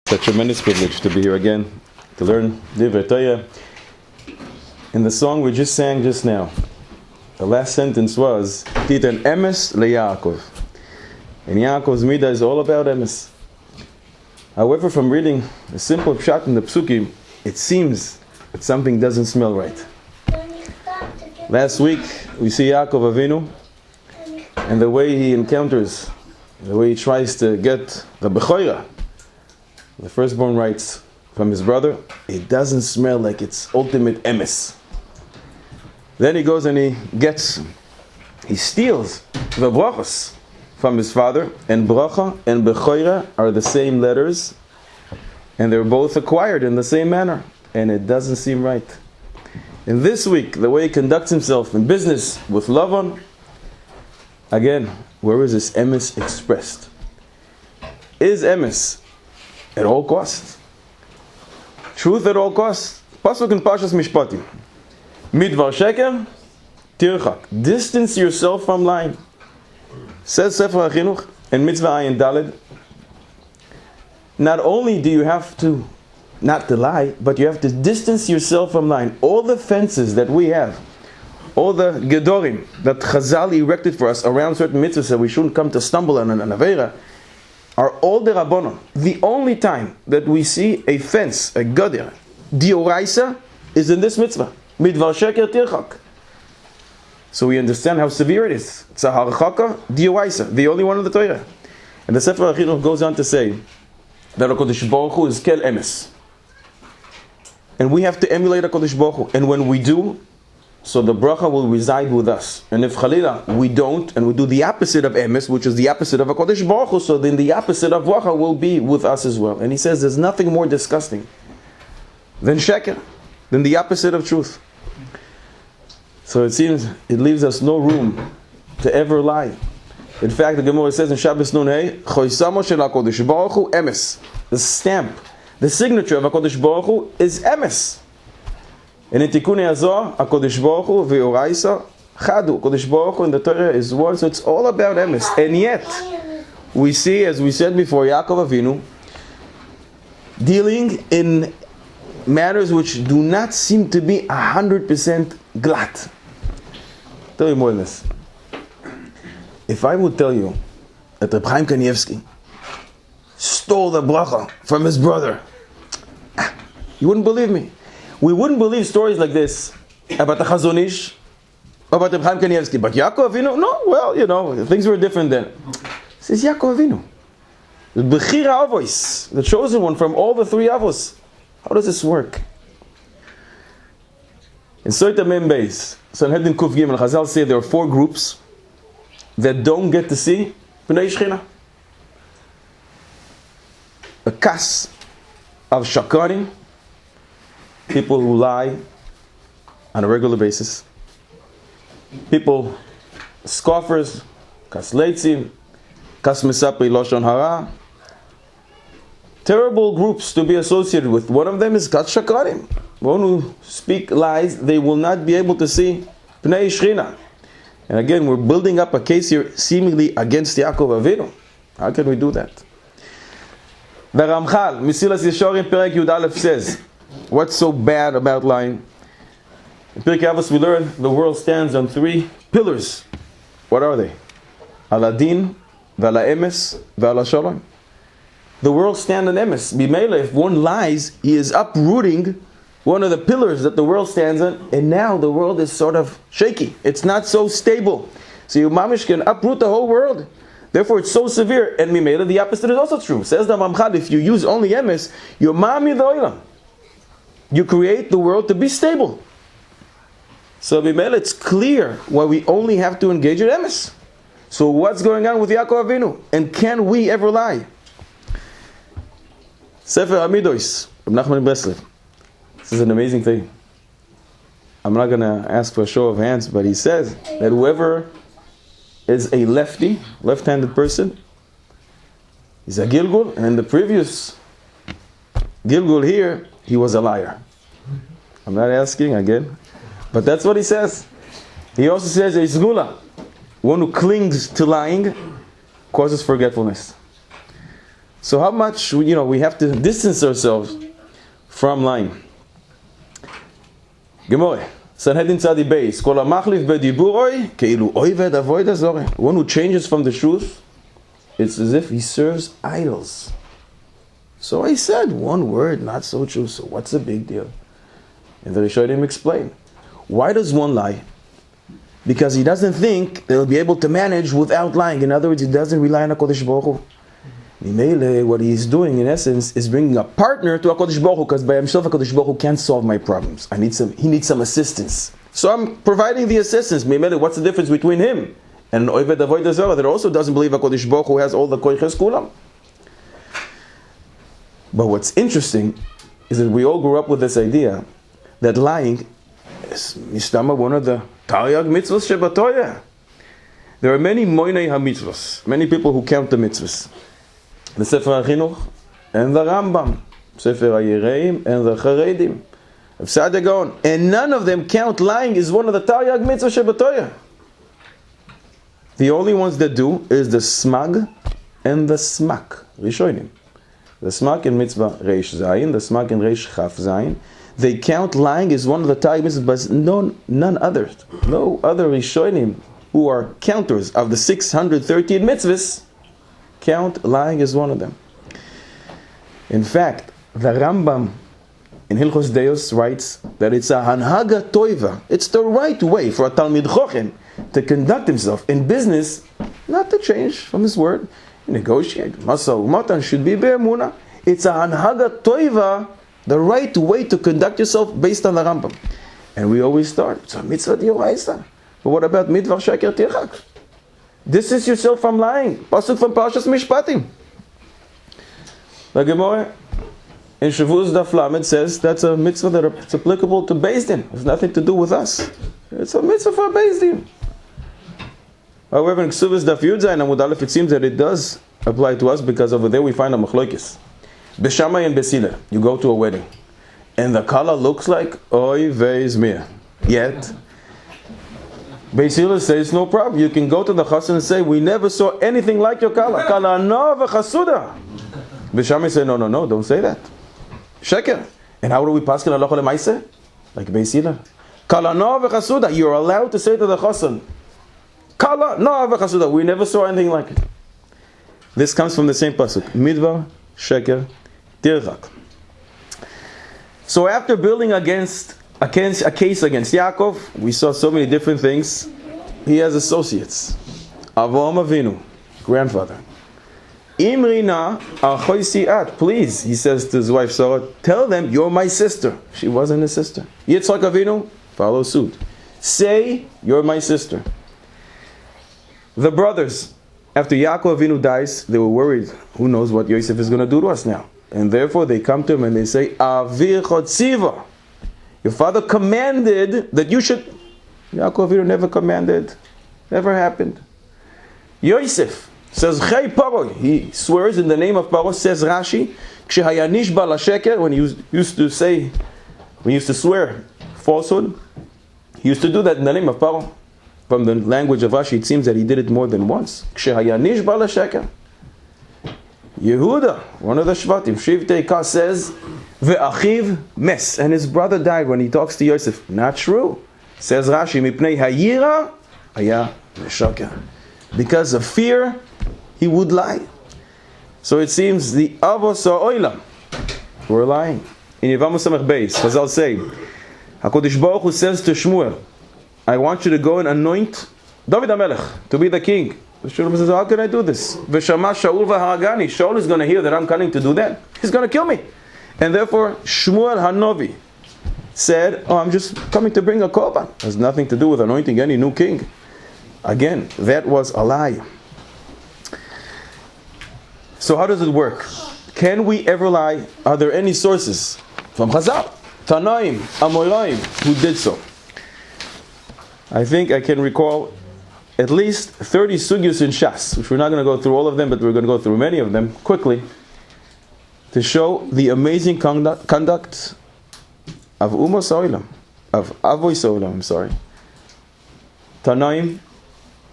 It's a tremendous privilege to be here again, to learn Divrei Torah. In the song we just sang just now, the last sentence was, Titan emes leYaakov. And Yaakov's midah is all about emes. However, from reading a simple pshat in the psukim, it seems that something doesn't smell right. Last week, we see Yaakov Avinu, and the way he encounters, the way he tries to get the Bechoira, the firstborn rights from his brother, it doesn't smell like it's ultimate emes. Then he goes and he steals the brachos from his father, and bracha and bechoira are the same letters, and they're both acquired in the same manner, and it doesn't seem right. And this week, the way he conducts himself in business with Lavan, again, where is this emes expressed? Is emes at all costs? Truth at all costs? Pasuk in Parshas Mishpatim. Midvar sheker, tirchak. Distance yourself from lying. Says Sefer HaChinuch in Mitzvah Ayin Daled. Not only do you have to not to lie, but you have to distance yourself from lying. All the fences that we have, all the gedorim that Chazal erected for us around certain mitzvahs that we shouldn't come to stumble on an avera, are all the Rabbanon. The only time that we see a fence, a gader, dioraisa, is in this mitzvah. Midvar sheker tirchak. So we understand how severe it is. It's a harchaka dioraisa, the only one of the Torah. And the Sefer HaChinuch goes on to say that HaKadosh Baruch Hu is kel emes. And we have to emulate HaKadosh Baruch Hu. And when we do, so the bracha will reside with us. And if Chalila, we don't, and we do the opposite of emes, which is the opposite of HaKadosh Baruch Hu, so then the opposite of bracha will be with us as well. And he says there's nothing more disgusting than sheker, than the opposite of truth. So it seems it leaves us no room to ever lie. In fact, the Gemara says in Shabbos Nun Hey, Choisamo shel HaKadosh Baruch Hu emes. The stamp, the signature of HaKadosh Baruch Hu is emes. And in Tikkun Hazor, HaKadosh Baruch Hu v'Oraisa Chadu. HaKadosh Baruch Hu in the Torah is one, so it's all about emes. And yet, we see, as we said before, Yaakov Avinu dealing in matters which do not seem to be 100% glatt. Tell you more than this. If I would tell you that Reb Chaim Kanievsky stole the bracha from his brother, you wouldn't believe me. We wouldn't believe stories like this about the Chazon Ish, about Reb Chaim Kanievsky. But Yaakov Avinu, no, well, things were different then. This is Yaakov Avinu, the Bechira Avos, the chosen one from all the three Avos. How does this work? In Soita Mem Beis, Sanhedrin Kuf Gimel, Chazal say there are 4 groups that don't get to see Bnei Shechina. A kas of shakarim, people who lie on a regular basis. People, scoffers, kas leitzim, kas mesapri loshon hara. Terrible groups to be associated with. One of them is kas shakarim. One who speak lies, they will not be able to see Pnei Shechina. And again, we're building up a case here seemingly against Yaakov Avinu. How can we do that? The Ramchal, Mesilas Yesharim Perek Yud Aleph says, what's so bad about lying? In Pirkei Avos we learn the world stands on 3 pillars. What are they? Aladin, Vala Emes, Vala Shalom. The world stands on emes. Bimele, if one lies, he is uprooting one of the pillars that the world stands on, and now the world is sort of shaky. It's not so stable. So your mamish can uproot the whole world. Therefore it's so severe. And Mimele, the opposite is also true. Says the Mamchad, if you use only emes, your mami the oilam. You create the world to be stable. So Mimele, it's clear why we only have to engage in emes. So what's going on with Yaakov Avinu? And can we ever lie? Sefer Amidos, Reb Nachman Breslev. This is an amazing thing. I'm not going to ask for a show of hands, but he says that whoever is a left-handed person, is a Gilgul, and in the previous Gilgul here, he was a liar. I'm not asking again, but that's what he says. He also says a Zgula, one who clings to lying, causes forgetfulness. So how much, we have to distance ourselves from lying. Gemore. Sanhedrin Tzadi Beis. Kol hamachlif bediburoi keilu oived avoda zorah. One who changes from the truth, it's as if he serves idols. So I said one word, not so true. So what's the big deal? And the Rishonim explain. Why does one lie? Because he doesn't think they'll be able to manage without lying. In other words, he doesn't rely on HaKadosh Baruch Hu. Mimele, what he's doing in essence is bringing a partner to HaKadosh Baruch Hu, because by himself HaKadosh Baruch Hu can't solve my problems. He needs some assistance. So I'm providing the assistance. Mimele, what's the difference between him and an Oved Avodah Zarah that also doesn't believe HaKadosh Baruch Hu has all the koiches kulam? But what's interesting is that we all grew up with this idea that lying is mistama, one of the Taryag mitzvahs shebatoyah. There are many moinei ha-mitzvahs, many people who count the mitzvahs. The Sefer HaChinuch and the Rambam, Sefer HaYereim and the Charedim, of Saadia Gaon, and none of them count lying is one of the Taryag mitzvahs shebatoyah. The only ones that do is the Smag and the Smak, Rishonim. The Smak in mitzvah Reish Zayin, the Smak in Reish Chaf Zayin. They count lying as one of the Taryag mitzvahs, but none others. No other Rishonim who are counters of the 613 mitzvahs count lying as one of them. In fact, the Rambam in Hilchos Deos writes that it's a hanhaga toiva. It's the right way for a Talmid Chochem to conduct himself in business, not to change from his word. Negotiate. Masa umatan should be be'emunah. It's a hanhaga toiva, the right way to conduct yourself based on the Rambam. And we always start, it's a mitzvah d'oraisa. But what about midvar sheker tirchak? Distance yourself from lying. Pasuk from Parshas Mishpatim. The Gemara in Shavuos Daf Lamed says that's a mitzvah that it's applicable to Beis Din. It has nothing to do with us. It's a mitzvah for Beis Din. However, in Ksuvos Daf Yud Zayin Amud Aleph, it seems that it does apply to us, because over there we find a machlokes. Beshamai and Besila, you go to a wedding, and the kala looks like oy veiz mir. Yet, Beisila says no problem. You can go to the chassan and say, we never saw anything like your kala. Kala no v'chasuda. Beshamai say, no, don't say that. Sheker. And how do we pass halacha lemaaseh? Like Beisila. Kala no v'chasuda. You're allowed to say to the chassan, Kala no v'chasuda. We never saw anything like it. This comes from the same pasuk. Midvar sheker tirchak. So after building a case against Yaakov, we saw so many different things. He has associates. Avraham Avinu, grandfather. Imrina achoy siat. Please, he says to his wife Sarah, tell them you're my sister. She wasn't his sister. Yitzchak Avinu, follow suit. Say you're my sister. The brothers, after Yaakov Avinu dies, they were worried. Who knows what Yosef is going to do to us now? And therefore they come to him and they say, Avir chotziva. Your father commanded that you should. Yaakov Avinu never commanded. Never happened. Yosef says, Chei Paro. He swears in the name of Paro, says Rashi, Kshehayanish bal hasheker, when he used to swear falsehood, he used to do that in the name of Paro. From the language of Rashi, it seems that he did it more than once. Kshehayanish bal hasheker. Yehuda, one of the Shvatim, Shivtei Ka, says, Ve'achiv mes, and his brother died when he talks to Yosef. Not true. Says Rashi, Mipnei hayira haya meshaker. Because of fear, he would lie. So it seems the avos ha'olam were lying. In Yevamos Samech Beis, Chazal say, HaKadosh Baruch Hu says to Shmuel, I want you to go and anoint David HaMelech to be the king. The Shmuel says, how can I do this? V'shama Shaul v'haragani. Shaul is going to hear that I'm coming to do that. He's going to kill me. And therefore, Shmuel Hanovi said, I'm just coming to bring a korban. It has nothing to do with anointing any new king. Again, that was a lie. So how does it work? Can we ever lie? Are there any sources from Chazal, Tanaim, Amoraim who did so? I think I can recall at least 30 sugyos in Shas, which we're not going to go through all of them, but we're going to go through many of them quickly, to show the amazing conduct of Umos Ha'olam, of Avois Ha'olam, Tanaim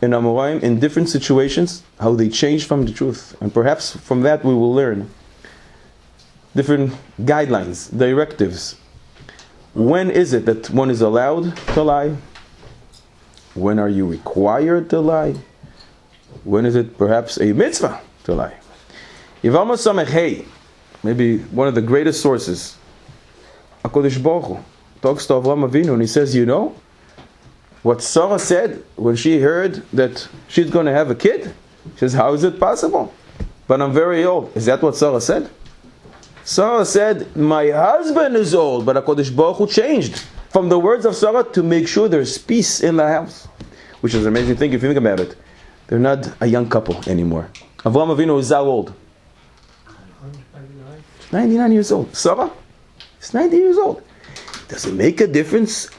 in Amoraim, in different situations, how they change from the truth. And perhaps from that we will learn different guidelines, directives. When is it that one is allowed to lie? When are you required to lie? When is it perhaps a mitzvah to lie? Yevamos Samech Hey, maybe one of the greatest sources, HaKadosh Baruch Hu talks to Avraham Avinu and he says, you know, what Sarah said when she heard that she's going to have a kid? She says, how is it possible? But I'm very old. Is that what Sarah said? Sarah said, my husband is old. But HaKadosh Baruch Hu changed from the words of Sarah to make sure there's peace in the house. Which is an amazing thing if you think about it. They're not a young couple anymore. Avraham Avinu is how old? 99 years old. Sarah is 90 years old. Does it make a difference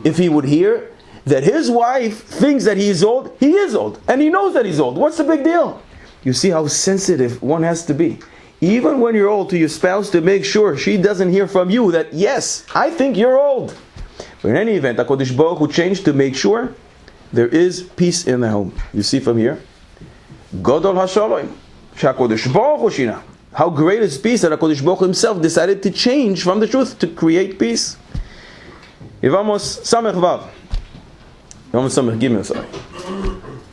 if he would hear that his wife thinks that he is old? He is old. And he knows that he's old. What's the big deal? You see how sensitive one has to be. Even when you're old, to your spouse, to make sure she doesn't hear from you that, yes, I think you're old. But in any event, HaKadosh Baruch Hu changed to make sure there is peace in the home. You see from here, Godol HaShalom, HaKadosh Baruch Hu Shina. How great is peace that HaKadosh Baruch Hu himself decided to change from the truth to create peace. Yevamos Samech Vav. Yevamos Samech Gimel, sorry.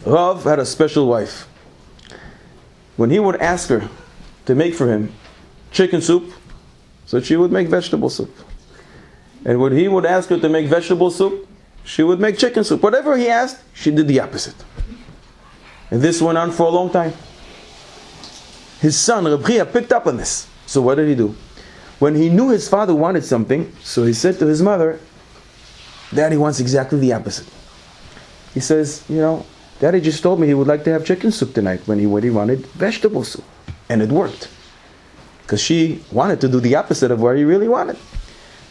Rav had a special wife. When he would ask her to make for him chicken soup, so she would make vegetable soup. And when he would ask her to make vegetable soup, she would make chicken soup. Whatever he asked, she did the opposite. And this went on for a long time. His son, Reb Chia, picked up on this. So what did he do? When he knew his father wanted something, so he said to his mother, Daddy wants exactly the opposite. He says, you know, Daddy just told me he would like to have chicken soup tonight when he wanted vegetable soup. And it worked. Because she wanted to do the opposite of what he really wanted.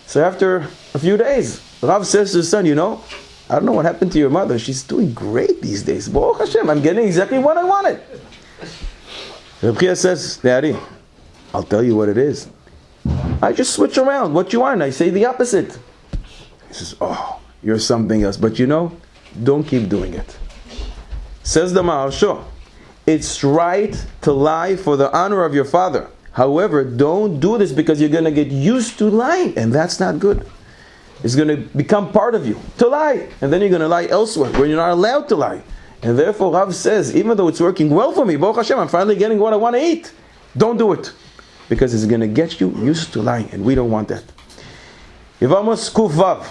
So after a few days, Rav says to his son, you know, I don't know what happened to your mother. She's doing great these days. Baruch Hashem, I'm getting exactly what I wanted. Reb Chia says, Daddy, I'll tell you what it is. I just switch around. What you want? I say the opposite. He says, oh, you're something else. But you know, don't keep doing it. Says the Maharsha, it's right to lie for the honor of your father. However, don't do this because you're going to get used to lying. And that's not good. It's going to become part of you to lie. And then you're going to lie elsewhere when you're not allowed to lie. And therefore Rav says, even though it's working well for me, Baruch Hashem, I'm finally getting what I want to eat. Don't do it. Because it's going to get you used to lying. And we don't want that. Yevamos Kuf Vav.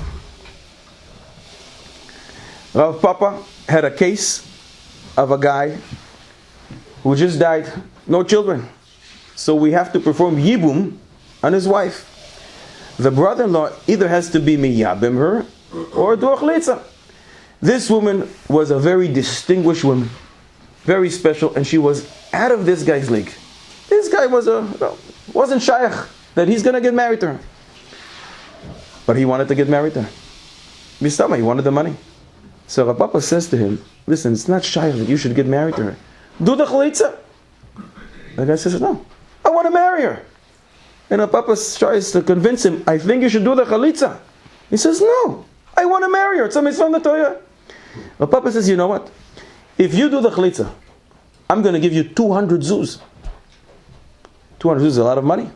Rav Papa had a case of a guy who just died. No children. So we have to perform Yibum on his wife. The brother-in-law either has to be Miyabim her or do a Chlitza. This woman was a very distinguished woman. Very special. And she was out of this guy's league. This guy wasn't shaykh that he's going to get married to her. But he wanted to get married to her. Bistama, he wanted the money. So Rav Papa says to him, listen, it's not shaykh that you should get married to her. Do the Chlitza. The guy says, no, I want to marry her. And Rav Papa tries to convince him, I think you should do the Chalitza. He says, no, I want to marry her. It's a mitzvah in the Torah. Rav Papa says, you know what? If you do the Chalitza, I'm going to give you 200 zuz. 200 zuz is a lot of money.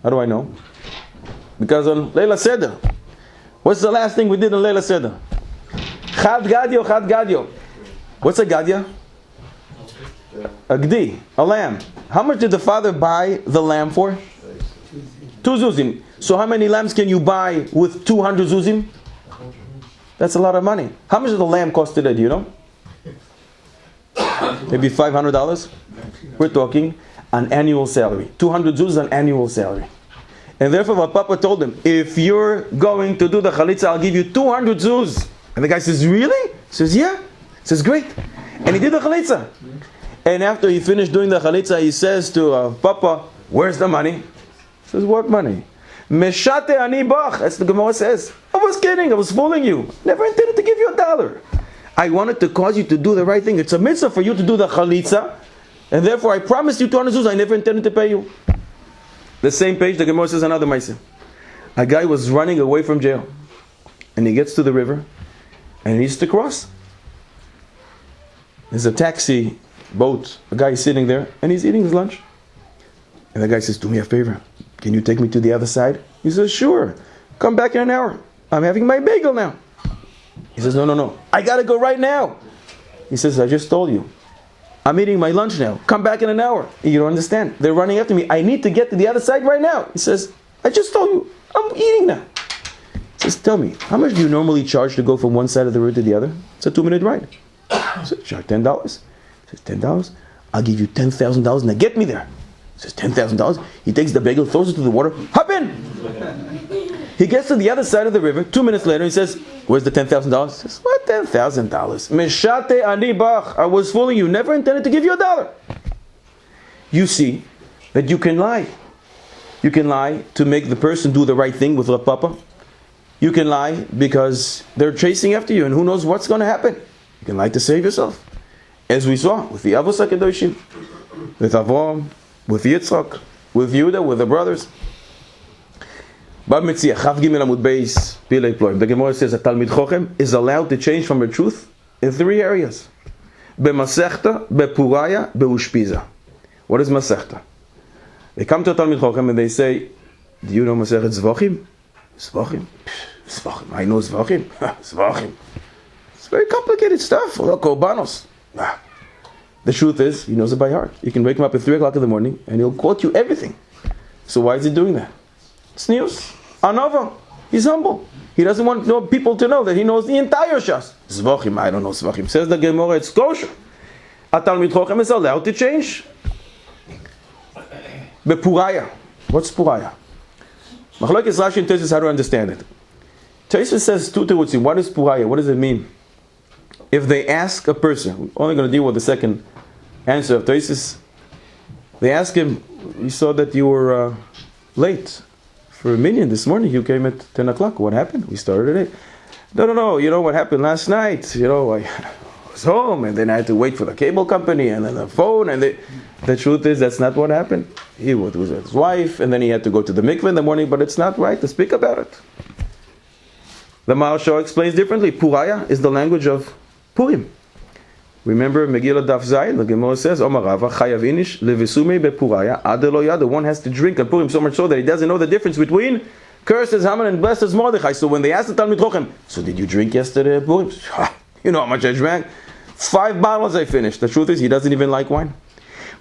How do I know? Because on Leila Seder, what's the last thing we did on Leila Seder? Chad Gadyo, Chad Gadyo. What's a Gadya? A Gdi, a lamb. How much did the father buy the lamb for? 2 zuzim. So how many lambs can you buy with 200 zuzim? That's a lot of money. How much does the lamb cost today, do you know? Maybe $500? We're talking an annual salary. 200 zuz is an annual salary. And therefore my papa told him, if you're going to do the chalitza, I'll give you 200 zuz. And the guy says, really? He says, yeah. He says, great. And he did the chalitza. And after he finished doing the chalitza, he says to Papa, where's the money? He says, what money? Meshate ani bach. That's the Gemara says. I was kidding. I was fooling you. Never intended to give you $1. I wanted to cause you to do the right thing. It's a mitzvah for you to do the chalitza. And therefore I promised you 200 zuz. I never intended to pay you. The same page, the Gemara says another ma'aseh. A guy was running away from jail. And he gets to the river. And he needs to cross. There's a taxi, boat, a guy is sitting there, and he's eating his lunch. And the guy says, do me a favor, can you take me to the other side? He says, sure, come back in an hour. I'm having my bagel now. He says, no, I gotta go right now. He says, I just told you, I'm eating my lunch now. Come back in an hour. You don't understand. They're running after me. I need to get to the other side right now. He says, I just told you, I'm eating now. He says, tell me, how much do you normally charge to go from one side of the road to the other? It's a 2-minute ride. He says, charge $10. He says, $10? I'll give you $10,000 now get me there. He says, $10,000? He takes the bagel, throws it to the water, hop in! He gets to the other side of the river. 2 minutes later, he says, where's the $10,000? He says, what $10,000? Meshate ani bach. I was fooling you. Never intended to give you $1. You see that you can lie. You can lie to make the person do the right thing with Rav Papa. You can lie because they're chasing after you and who knows what's going to happen. You can lie to save yourself. As we saw with the Avos HaKadoshim, with Avraham, with Yitzchak, with Yehuda, with the brothers. The Gemara says that Talmid Chochem is allowed to change from the truth in 3 areas. B'masechta, b'puraya, b'ushpiza. What is Masechta? They come to a Talmid Chochem and they say, do you know Masechet Zvachim? Zvachim? Zvachim. I know Zvachim. Zvachim. It's very complicated stuff. Korbanos. The truth is, he knows it by heart. You can wake him up at 3 o'clock in the morning and he'll quote you everything. So why is he doing that? It's news. Anova. He's humble. He doesn't want people to know that he knows the entire Shas. Zvachim, I don't know Zvachim. Says the Gemara, it's kosher. A Talmid Chochem is allowed to change. Bepuraya. What's Puraya? Machlokes Rashi and Tosfos how to understand it. Tosfos says 2 terutzim. What is Puraya? What does it mean? If they ask a person, we're only going to deal with the second answer of Tosfos. They ask him, we saw that you were late for a minyan this morning. You came at 10 o'clock. What happened? We started at 8. No. You know what happened last night? I was home and then I had to wait for the cable company and then the phone. And the truth is, that's not what happened. He was with his wife and then he had to go to the mikveh in the morning, but it's not right to speak about it. The Maharsha explains differently. Puraya is the language of Purim. Remember Megillah Daf Zayin, the Gemara says, Omar Rava, Chayav Inish, Levesume Bepuraya, Adelo Yada. One has to drink on Purim so much so that he doesn't know the difference between curses Haman and blesses Mordechai. So when they asked the Talmid Chochem, so did you drink yesterday at Purim? You know how much I drank? 5 bottles I finished. The truth is, he doesn't even like wine.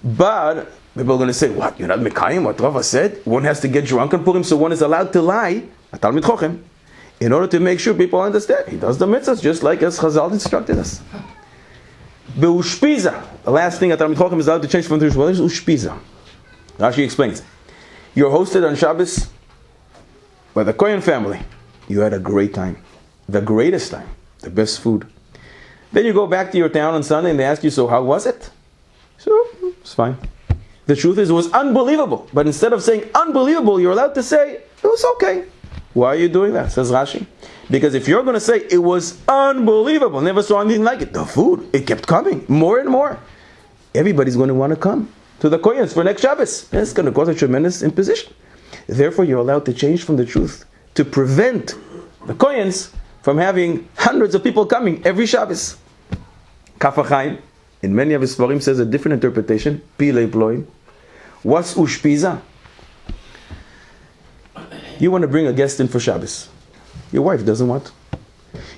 But people are going to say, what? You're not Mekayim? What Rava said? One has to get drunk on Purim, so one is allowed to lie at Talmid Chochem in order to make sure people understand. He does the mitzvahs just like as Chazal instructed us. Beushpiza. The last thing that Talmid Chochem is allowed to change from the What is Ushpiza? Rashi explains. You're hosted on Shabbos by the Kohen family. You had a great time. The greatest time. The best food. Then you go back to your town on Sunday and they ask you, so how was it? So, it's fine. The truth is, it was unbelievable. But instead of saying unbelievable, you're allowed to say, it was okay. Why are you doing that? Says Rashi. Because if you're going to say it was unbelievable, never saw anything like it, the food, it kept coming more and more. Everybody's going to want to come to the Koyans for next Shabbos. And it's going to cause a tremendous imposition. Therefore, you're allowed to change from the truth to prevent the Koyans from having hundreds of people coming every Shabbos. Kafachaim, in many of his Svarim, says a different interpretation. Pilei ploim. What's Ushpiza? You want to bring a guest in for Shabbos. Your wife doesn't want.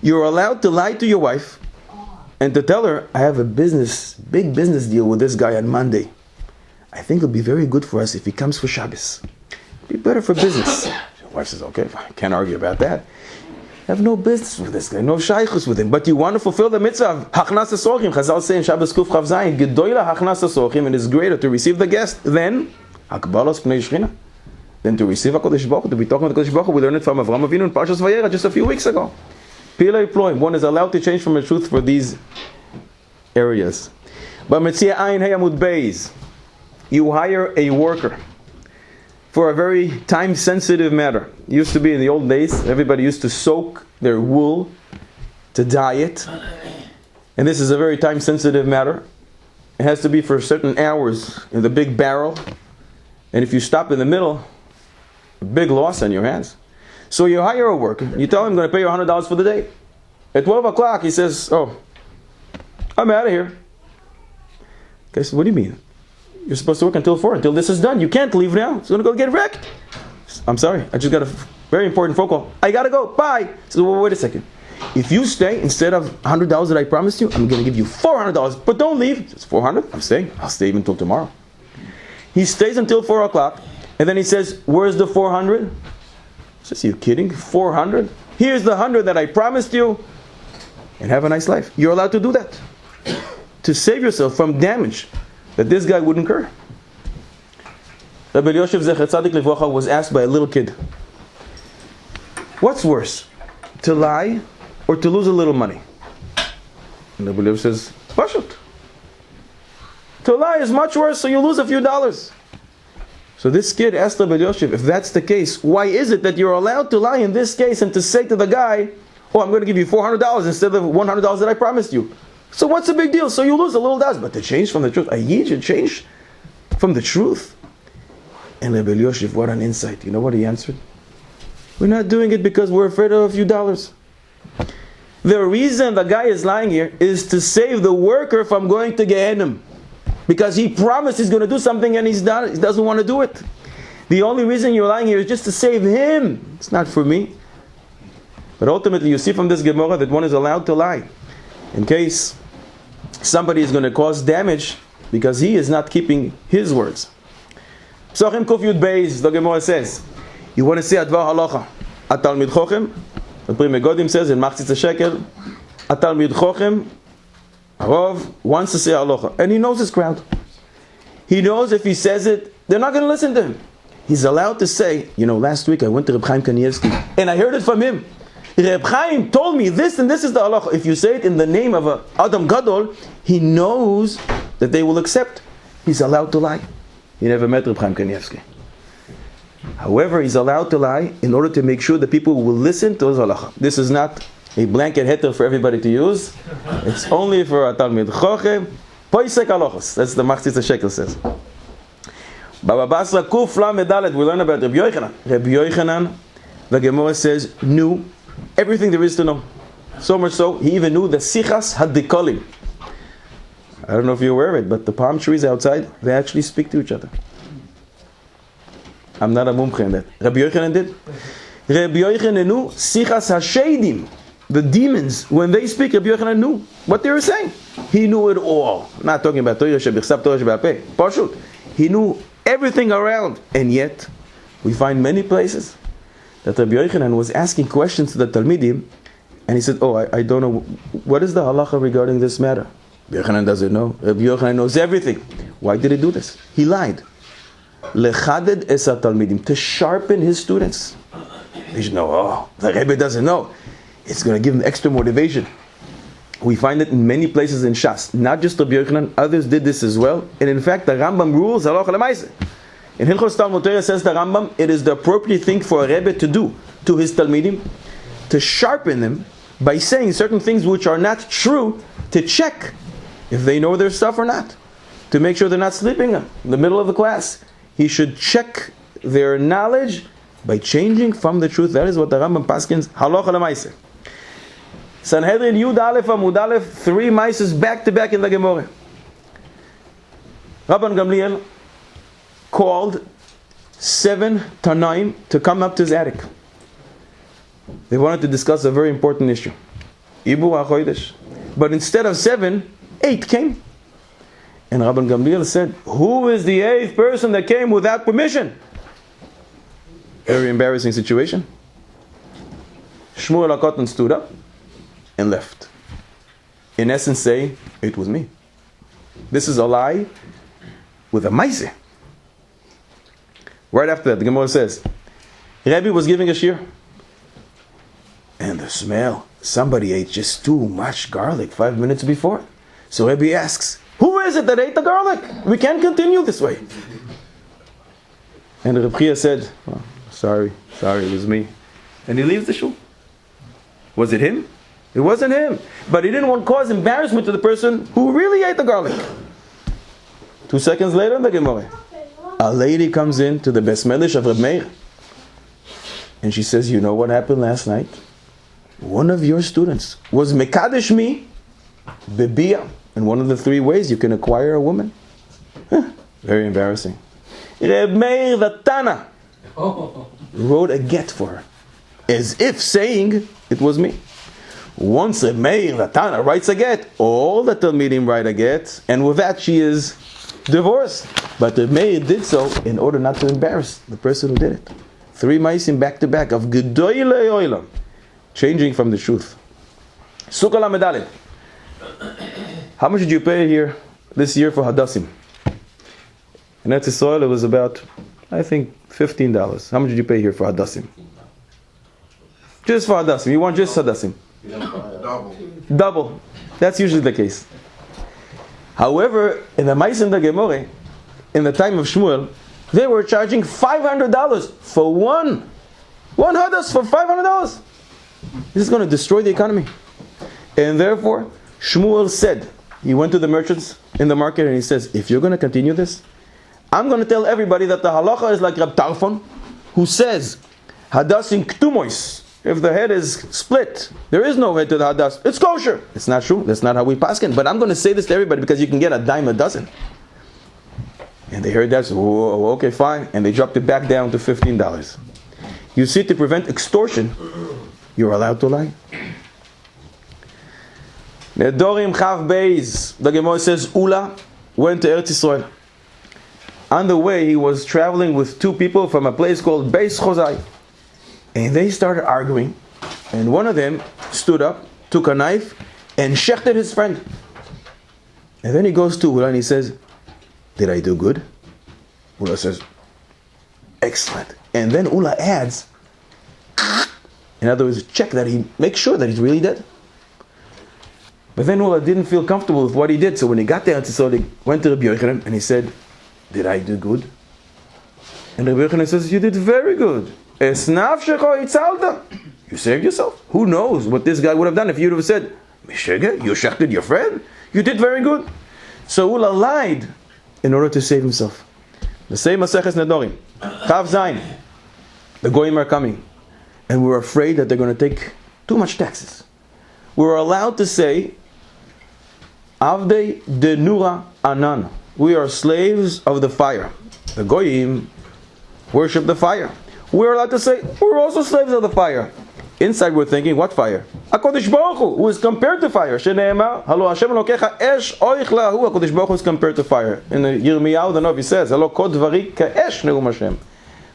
You're allowed to lie to your wife and to tell her, I have a big business deal with this guy on Monday. I think it'll be very good for us if he comes for Shabbos. It'll be better for business. Your wife says, okay, fine. Can't argue about that. You have no business with this guy, no shaykhus with him, but you want to fulfill the mitzvah of Hachnas HaSorchim. Chazal say in Shabbos Kuf Chav Zayin, Gedoyla Hachnas HaSorchim, and it is greater to receive the guest than Hakbalos Pnei Shechina. Then to receive HaKadosh Baruch Hu, to be talking with HaKadosh Baruch Hu. We learned it from Avraham Avinu in Parshas Vayera just a few weeks ago. Pilei ploim. One is allowed to change from the truth for these areas. But Metzia Ayin Hey Amud Beis. You hire a worker for a very time-sensitive matter. It used to be in the old days, everybody used to soak their wool to dye it. And this is a very time-sensitive matter. It has to be for certain hours in the big barrel. And if you stop in the middle, a big loss on your hands. So you hire a worker. You tell him, I'm going to pay you $100 for the day. At 12 o'clock, he says, oh, I'm out of here. I said, what do you mean? You're supposed to work until 4, until this is done. You can't leave now. It's going to go get wrecked. I'm sorry, I just got a very important phone call. I got to go. Bye. So well, wait a second. If you stay, instead of $100 that I promised you, I'm going to give you $400. But don't leave. It's $400. I'm staying. I'll stay even until tomorrow. He stays until 4 o'clock. And then he says, where's the 400? I says, are you kidding? 400? Here's the 100 that I promised you. And have a nice life. You're allowed to do that. To save yourself from damage that this guy would incur. Rabbi Yosef Zecher Tzadik Livrocha was asked by a little kid, what's worse, to lie or to lose a little money? And Rabbi Yosef says, Pashut. To lie is much worse, so you lose a few dollars. So this kid asked Rabbi Yosef, if that's the case, why is it that you're allowed to lie in this case and to say to the guy, oh, I'm going to give you $400 instead of $100 that I promised you? So what's the big deal? So you lose a little dollars, but to change from the truth, a yid should change from the truth. And Rabbi Yosef, what an insight. You know what he answered? We're not doing it because we're afraid of a few dollars. The reason the guy is lying here is to save the worker from going to Gehenna. Because he promised he's going to do something and he doesn't want to do it. The only reason you're lying here is just to save him. It's not for me. But ultimately you see from this Gemara that one is allowed to lie in case somebody is going to cause damage because he is not keeping his words. Psachim Kuf Yud Beis, the Gemara says, you want to say Advar Halacha, Atalmid Chochem, the Pri Megodim says in Machzitz Shekel, Atalmid Chochem, Rav wants to say Halacha, and he knows his crowd. He knows if he says it, they're not going to listen to him. He's allowed to say, last week I went to Reb Chaim Kanievsky, and I heard it from him. Reb Chaim told me this and this is the halacha. If you say it in the name of a Adam Gadol, he knows that they will accept. He's allowed to lie. He never met Reb Chaim Kanievsky. However, he's allowed to lie in order to make sure that people will listen to his halacha. This is not a blanket heter for everybody to use. It's only for a Talmid Chochem. Poisek halachos. That's the Machzitz Shekel says. Baba Basra Kuf Lamed Dalet. We learn about Rabbi Yochanan. Rabbi Yochanan, the Gemara says, knew everything there is to know. So much so, he even knew the Sichas Hadikolim. I don't know if you're aware of it, but the palm trees outside, they actually speak to each other. I'm not a mumche in that. Rabbi Yochanan did. Rabbi Yochanan knew Sichas HaSheidim. The demons, when they speak, Rabbi Yochanan knew what they were saying. He knew it all. I'm not talking about Torah Shebichsav, Torah Sheba'apeh. Pashut. He knew everything around. And yet, we find many places that Rabbi Yochanan was asking questions to the Talmidim, and he said, I don't know, what is the halacha regarding this matter? Rabbi Yochanan doesn't know. Rabbi Yochanan knows everything. Why did he do this? He lied. Lechaded es Talmidim, to sharpen his students. They should know, the Rebbe doesn't know. It's going to give him extra motivation. We find it in many places in Shas. Not just Rabbi Yochanan, others did this as well. And in fact, the Rambam rules halacha lemaaseh. In Hilchos Talmud Torah says the Rambam, it is the appropriate thing for a Rebbe to do to his Talmidim, to sharpen them by saying certain things which are not true, to check if they know their stuff or not, to make sure they're not sleeping in the middle of the class. He should check their knowledge by changing from the truth. That is what the Rambam paskins halacha lemaaseh. Sanhedrin Yud Aleph Amud Aleph, 3 maises back to back in the Gemara. Rabban Gamliel called 7 Tanaim to come up to his attic. They wanted to discuss a very important issue. Ibu HaChodesh. But instead of 7, 8 came. And Rabban Gamliel said, who is the 8th person that came without permission? Very embarrassing situation. Shmuel HaKotan stood up and left. In essence saying, it was me. This is a lie with a maaseh. Right after that, the Gemara says, Rebbe was giving a shir, and the smell, somebody ate just too much garlic 5 minutes before. So Rebbe asks, who is it that ate the garlic? We can't continue this way. And Reb Chia said, sorry, it was me. And he leaves the shul. Was it him? It wasn't him. But he didn't want to cause embarrassment to the person who really ate the garlic. 2 seconds later in the Gemara, a lady comes in to the Beis Medrash of Reb Meir, and she says, you know what happened last night? One of your students was mekadesh me bebiyah, in one of the 3 ways you can acquire a woman. Very embarrassing. Reb Meir the Tana wrote a get for her, as if saying it was me. Once Reb Meir the Tana writes a get, all the Talmidim write a get, and with that she is divorced. But Reb Meir did so in order not to embarrass the person who did it. 3 maisim back to back of Gedoylei Oilam, changing from the truth. Sukkah Lamed. How much did you pay here this year for Hadassim? In Eretz Yisrael, it was about, I think, $15. How much did you pay here for Hadassim? Just for Hadassim. You want just Hadassim? Double. That's usually the case. However, in the Maisim da Gemore, in the time of Shmuel, they were charging $500 for one Hadas for $500. This is going to destroy the economy. And therefore, Shmuel said, he went to the merchants in the market and he says, if you're going to continue this, I'm going to tell everybody that the halacha is like Rab Tarfon, who says, Hadas in Ktumois. If the head is split, there is no head to the Hadas. It's kosher. It's not true. That's not how we paskin. But I'm going to say this to everybody because you can get a dime a dozen. And they heard that, so, whoa, okay, fine. And they dropped it back down to $15. You see, to prevent extortion, you're allowed to lie. Nedorim Chav Beis, the Gemara says, Ula went to Eretz Yisrael. On the way, he was traveling with 2 people from a place called Beis Chozai. And they started arguing. And one of them stood up, took a knife, and shechted his friend. And then he goes to Ula and he says, did I do good? Ula says, excellent. And then Ula adds, in other words, check that he makes sure that he's really dead. But then Ula didn't feel comfortable with what he did. So when he got there, so he went to Rabbi Yochanan and he said, did I do good? And Rabbi Yochanan says, you did very good. You saved yourself. Who knows what this guy would have done if you would have said, Mishege, you shechted your friend? You did very good. So Ula lied in order to save himself. The same Maseches Nedorim. Chav Zayin. The Goyim are coming. And we're afraid that they're going to take too much taxes. We're allowed to say, Avdei de Nura Anan. We are slaves of the fire. The Goyim worship the fire. We're allowed to say, we're also slaves of the fire. Inside we're thinking, what fire? HaKadosh Baruch Hu, who is compared to fire. Shene'emar, Halo Hashem Elokecha esh oich lahu. HaKadosh Baruch Hu is compared to fire. In the Yirmiyahu, the Navi says, Halo kod dvari ka'esh ne'um Hashem.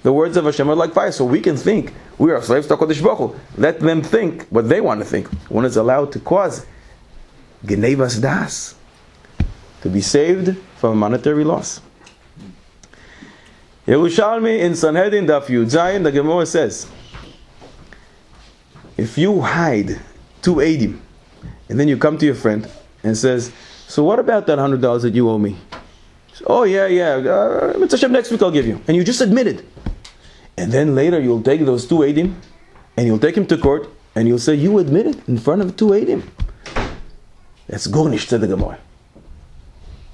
The words of Hashem are like fire. So we can think, we are slaves to HaKadosh Baruch Hu. Let them think what they want to think. One is allowed to cause Genevas Das, to be saved from monetary loss. Yerushalmi in Sanhedrin Daf Yud Zayin, the Gemara says, if you hide 2 edim, and then you come to your friend and says, so what about that $100 that you owe me? So, oh yeah, Mitzvah Hashem, next week I'll give you. And you just admitted. And then later you'll take those 2 edim, and you'll take him to court, and you'll say, you admitted in front of 2 edim. That's gornisht, said the Gemara.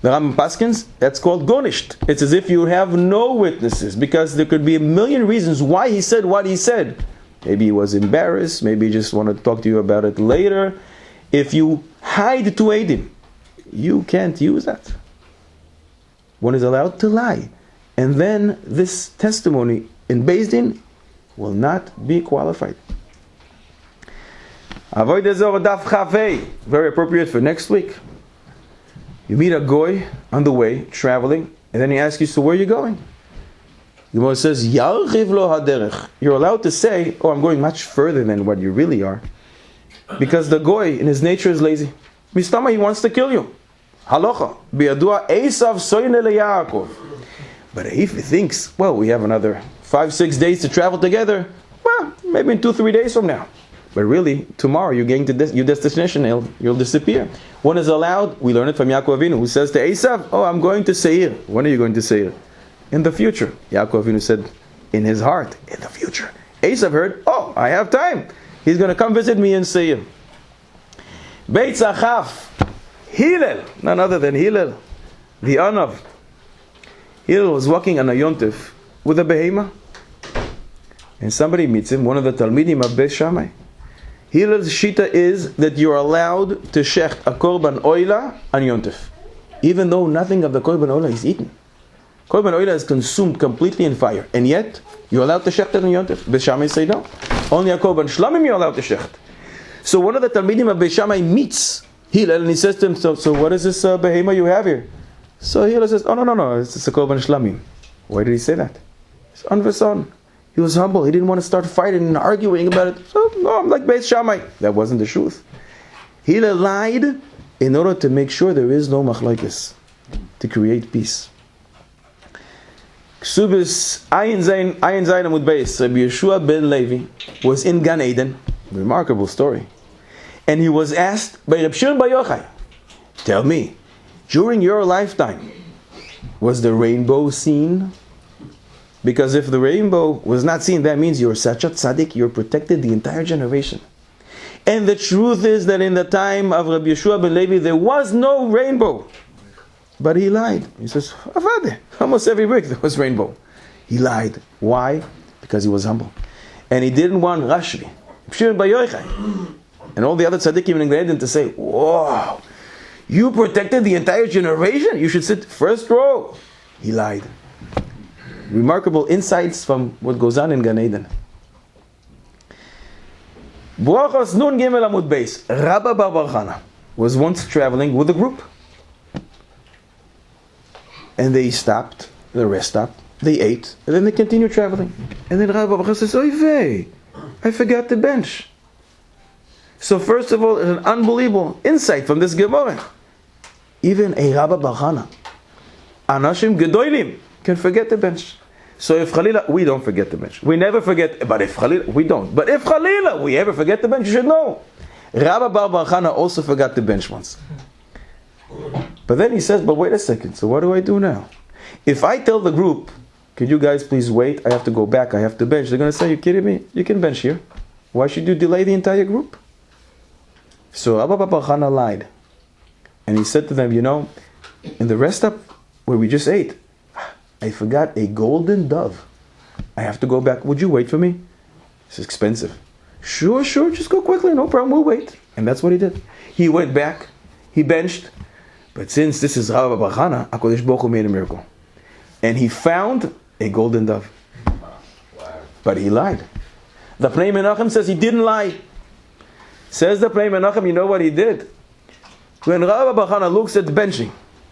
The Rambam Paskins, that's called gornisht. It's as if you have no witnesses, because there could be a million reasons why he said what he said. Maybe he was embarrassed, maybe he just wanted to talk to you about it later. If you hide 2 edim, you can't use that. One is allowed to lie. And then this testimony in Beis Din will not be qualified. Avodah Zorah Daf Chavei, very appropriate for next week. You meet a goy on the way, traveling, and then he asks you, so where are you going? The Gemara says, Yarchiv lo haderech. You're allowed to say, oh, I'm going much further than what you really are. Because the goy, in his nature, is lazy. Mistama, he wants to kill you. Halacha. Biyadua Esav soyne le Yaakov. But if he thinks, well, we have another 5-6 days to travel together, well, maybe in 2-3 days from now. But really, tomorrow you're getting to your destination, you'll disappear. One is allowed, we learn it from Yaakov Avinu, who says to Esav, oh, I'm going to Seir. When are you going to Seir? In the future. Yaakov Avinu said, in his heart, in the future. Esav heard, oh, I have time. He's going to come visit me in Seir. Beit Zachaf, Hillel, none other than Hillel, the Anav. Hillel was walking on a yontif with a behema. And somebody meets him, one of the Talmidim of Beis Shammai. Hillel's shita is that you're allowed to shecht a korban oila on yontif. even though nothing of the korban oila is eaten. Korban oila is consumed completely in fire, and yet you're allowed to shecht it on Yom Tov. Beis Shammai say no. Only a korban shlamim you're allowed to shecht. So one of the talmidim of Beis Shammai meets Hillel, and he says to him, so what is this behema you have here? So Hillel says, oh no, it's a korban shlamim. Why did he say that? It's on. He was humble. He didn't want to start fighting and arguing about it. So no, I'm like Beis Shammai. That wasn't the truth. Hillel lied in order to make sure there is no machlokes, to create peace. Ksubis Ayin Zayin Amud Beis. Rabbi Yeshua ben Levi was in Gan Eden. Remarkable story. And he was asked by Reb Shimon bar Yochai, tell me, during your lifetime, was the rainbow seen? Because if the rainbow was not seen, that means you're such a tzaddik, you're protected the entire generation. And the truth is that in the time of Rabbi Yeshua ben Levi, there was no rainbow. But he lied. He says, almost every week there was rainbow. He lied. Why? Because he was humble. And he didn't want Rashbi, Shimon bar Yochai, and all the other tzaddikim in Gan Eden to say, whoa, you protected the entire generation? You should sit first row. He lied. Remarkable insights from what goes on in Gan Eden. Brachos Nun Gimel Amud Beis. Rabba bar bar Chana was once traveling with a group. And they stopped, the rest stopped, they ate, and then they continued traveling. And then Rabba bar Chana says, oy vey, I forgot the bench. So first of all, an unbelievable insight from this Gemara. Even a Rabba bar Chana, Anashim Gedolim, can forget the bench. So if Chalila, we don't forget the bench. We never forget, but if Chalila, we don't. But if Chalila, we ever forget the bench, you should know. Rabba bar Chana also forgot the bench once. But then he says, but wait a second, so what do I do now? If I tell the group, could you guys please wait, I have to go back, I have to bench, they're going to say, you kidding me? You can bench here. Why should you delay the entire group? So Rabba bar Chana lied. And he said to them, in the rest up where we just ate, I forgot a golden dove. I have to go back. Would you wait for me? It's expensive. Sure, just go quickly, no problem, we'll wait. And that's what he did. He went back, he benched, but since this is Rabba bar Chana, HaKadosh Baruch Hu made a miracle. And he found a golden dove. But he lied. The Pnei Menachem says he didn't lie. Says the Pnei Menachem, you know what he did? When Rabba bar Chana looks at the benching,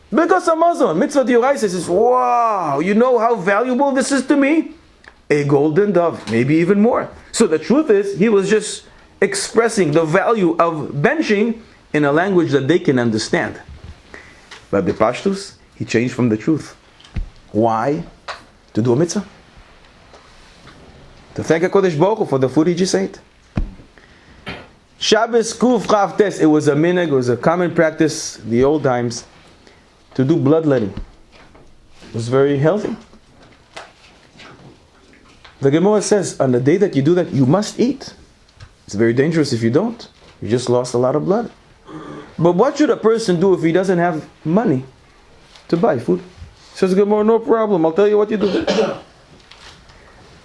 because a Muslim, mitzvah d'oraisa, says, wow, you know how valuable this is to me? A golden dove, maybe even more. So the truth is, he was just expressing the value of benching in a language that they can understand. But the Pashtus, he changed from the truth. Why? To do a mitzvah. To thank HaKadosh Baruch Hu for the food he just ate. Shabbos Kuf Chav Tes, it was a minhag, it was a common practice, the old times, to do bloodletting. It was very healthy. The Gemara says, on the day that you do that, you must eat. It's very dangerous if you don't. You just lost a lot of blood. But what should a person do if he doesn't have money to buy food? Says Gemara, no problem, I'll tell you what you do.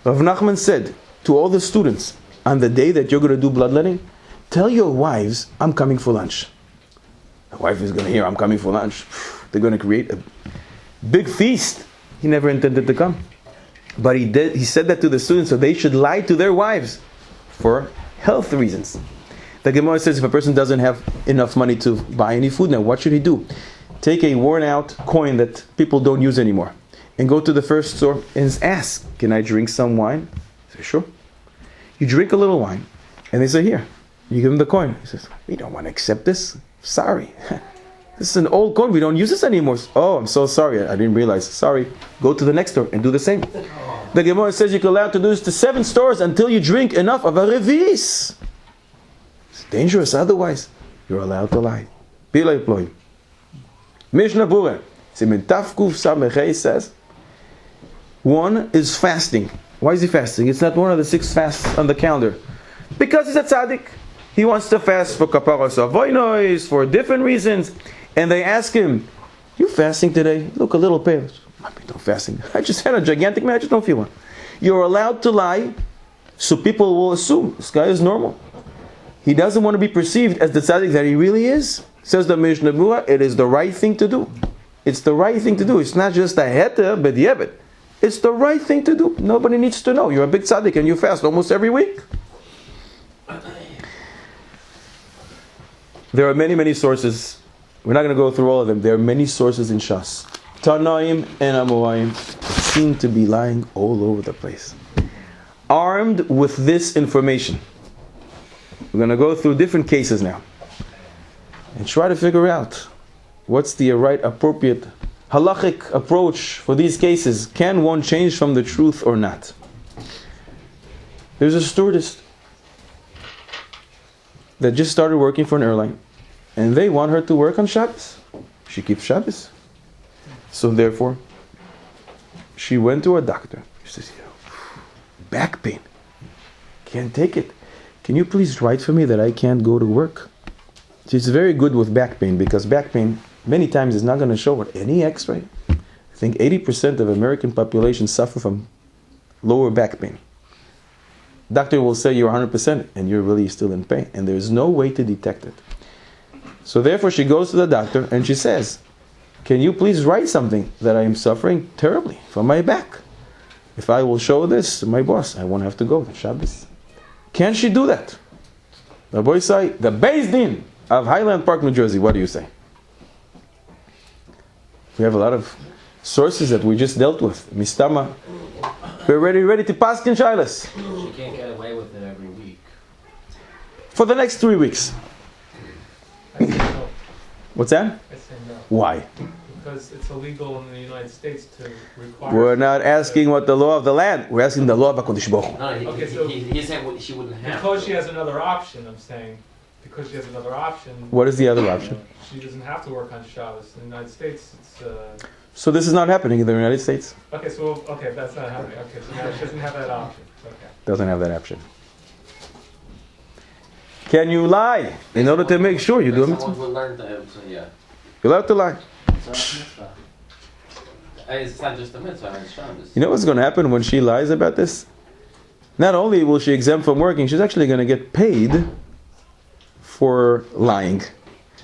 Rav Nachman said to all the students, on the day that you're going to do bloodletting, tell your wives, I'm coming for lunch. The wife is going to hear, I'm coming for lunch. They're going to create a big feast. He never intended to come. But he did. He said that to the students, so they should lie to their wives for health reasons. The Gemara says if a person doesn't have enough money to buy any food now, what should he do? Take a worn out coin that people don't use anymore and go to the first store and ask, can I drink some wine? He says, sure. You drink a little wine and they say, here. You give him the coin. He says, we don't want to accept this. Sorry. This is an old coin. We don't use this anymore. Oh, I'm so sorry. I didn't realize. Sorry. Go to the next store and do the same. The Gemara says you're allowed to do this to 7 stores until you drink enough of a revis. It's dangerous otherwise. You're allowed to lie. Bilay ploy. Mishnah Bura. Simin Tafkuf Samechei says, one is fasting. Why is he fasting? It's not one of the 6 fasts on the calendar. Because he's a tzaddik. He wants to fast for kaparos avonos, for different reasons. And they ask him, you fasting today? You look a little pale. I'm fasting. I just had a gigantic meal. I just don't feel one. You're allowed to lie, so people will assume this guy is normal. He doesn't want to be perceived as the tzaddik that he really is. Says the Mishnah Bura, it is the right thing to do. It's the right thing to do. It's not just a heter b'diavad. It's the right thing to do. Nobody needs to know. You're a big tzaddik and you fast almost every week. There are many, many sources. We're not going to go through all of them. There are many sources in Shas. Tanaim and Amoraim seem to be lying all over the place. Armed with this information, we're going to go through different cases now and try to figure out what's the right, appropriate, halachic approach for these cases. Can one change from the truth or not? There's a stewardess that just started working for an airline, and they want her to work on Shabbos. She keeps Shabbos. So therefore, she went to a doctor. She says, back pain. Can't take it. Can you please write for me that I can't go to work? She's very good with back pain, because back pain many times is not going to show with any x-ray. I think 80% of American population suffer from lower back pain. Doctor will say you're 100% and you're really still in pain, and there's no way to detect it. So therefore she goes to the doctor and she says, can you please write something that I am suffering terribly from my back? If I will show this to my boss, I won't have to go to Shabbos. Can she do that? The boy say, the Beis Din of Highland Park, New Jersey. What do you say? We have a lot of sources that we just dealt with. Mistama. We're ready to pass in Shilas. She can't get away with it every week. For the next 3 weeks. I say no. What's that? I say no. Why? Because it's illegal in the United States to require... We're not asking what the law of the land. We're asking the law of HaKadosh Baruch Hu. No, Okay, so- he's saying she wouldn't have Because to. she has another option, I'm saying. Because she has another option. What is the other option? She doesn't have to work on Shabbos. In the United States, it's... So this is not happening in the United States. Okay, so, okay, that's not happening. Okay, so now she doesn't have that option. Okay. Doesn't have that option. Can you lie in order to make sure you do a Someone mitzvah? will learn to, yeah. You're allowed to lie. It's a mitzvah. It's not just a mitzvah, it's Shabbos. You know what's going to happen when she lies about this? Not only will she exempt from working, she's actually going to get paid for lying.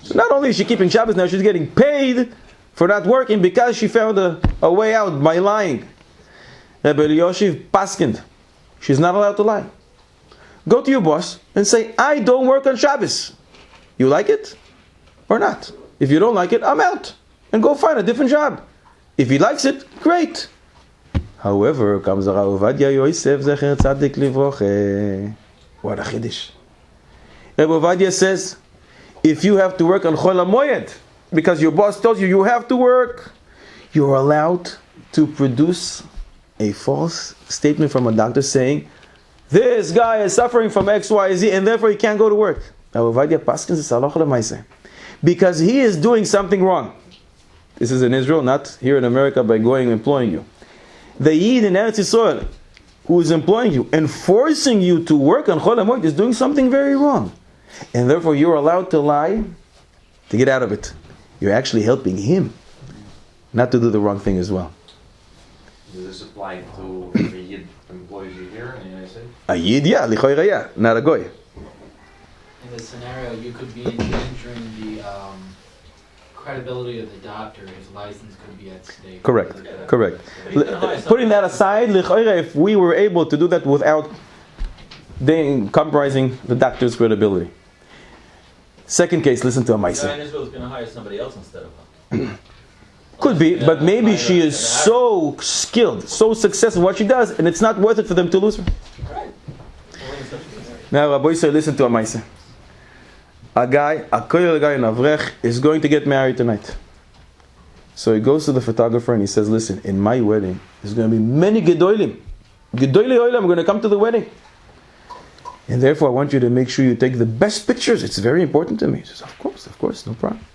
So not only is she keeping Shabbos, now she's getting paid for not working because she found a way out by lying. Rabbi Yoshiv Paskind, she's not allowed to lie. Go to your boss and say, I don't work on Shabbos. You like it or not? If you don't like it, I'm out. And go find a different job. If he likes it, great. However, comes the Rav Ovadia Yosef Zecher Tzadik Livroche. What a chiddush. Rav Ovadia says, if you have to work on Chol HaMoed, because your boss tells you have to work, you're allowed to produce a false statement from a doctor saying, this guy is suffering from X, Y, Z, and therefore he can't go to work. Rav Ovadia Paskins is halacha l'maaseh, because he is doing something wrong. This is in Israel, not here in America by going and employing you. The Yid in Eretz Yisrael, who is employing you and forcing you to work on Chol HaMoed, is doing something very wrong. And therefore you're allowed to lie to get out of it. You're actually helping him not to do the wrong thing as well. Does this apply to every Yid employees you here in the United States? A Yid, yeah, lichoira, yeah, not a goy. In this scenario, you could be endangering the credibility of the doctor. His license could be at stake. Correct. Putting that aside, lichoira, if we were able to do that without compromising the doctor's credibility. Second case, listen to a The guy Maisa. in Israel is going to hire somebody else instead of her. Could be, but maybe she is so skilled, so successful in what she does, and it's not worth it for them to lose her. Right. Now, Rabbi Yisrael, listen to a Maisa. A guy in Avrech, is going to get married tonight. So he goes to the photographer and he says, listen, in my wedding, there's going to be many Gedolim. Gedolim Olam are going to come to the wedding. And therefore, I want you to make sure you take the best pictures. It's very important to me. He says, of course, no problem.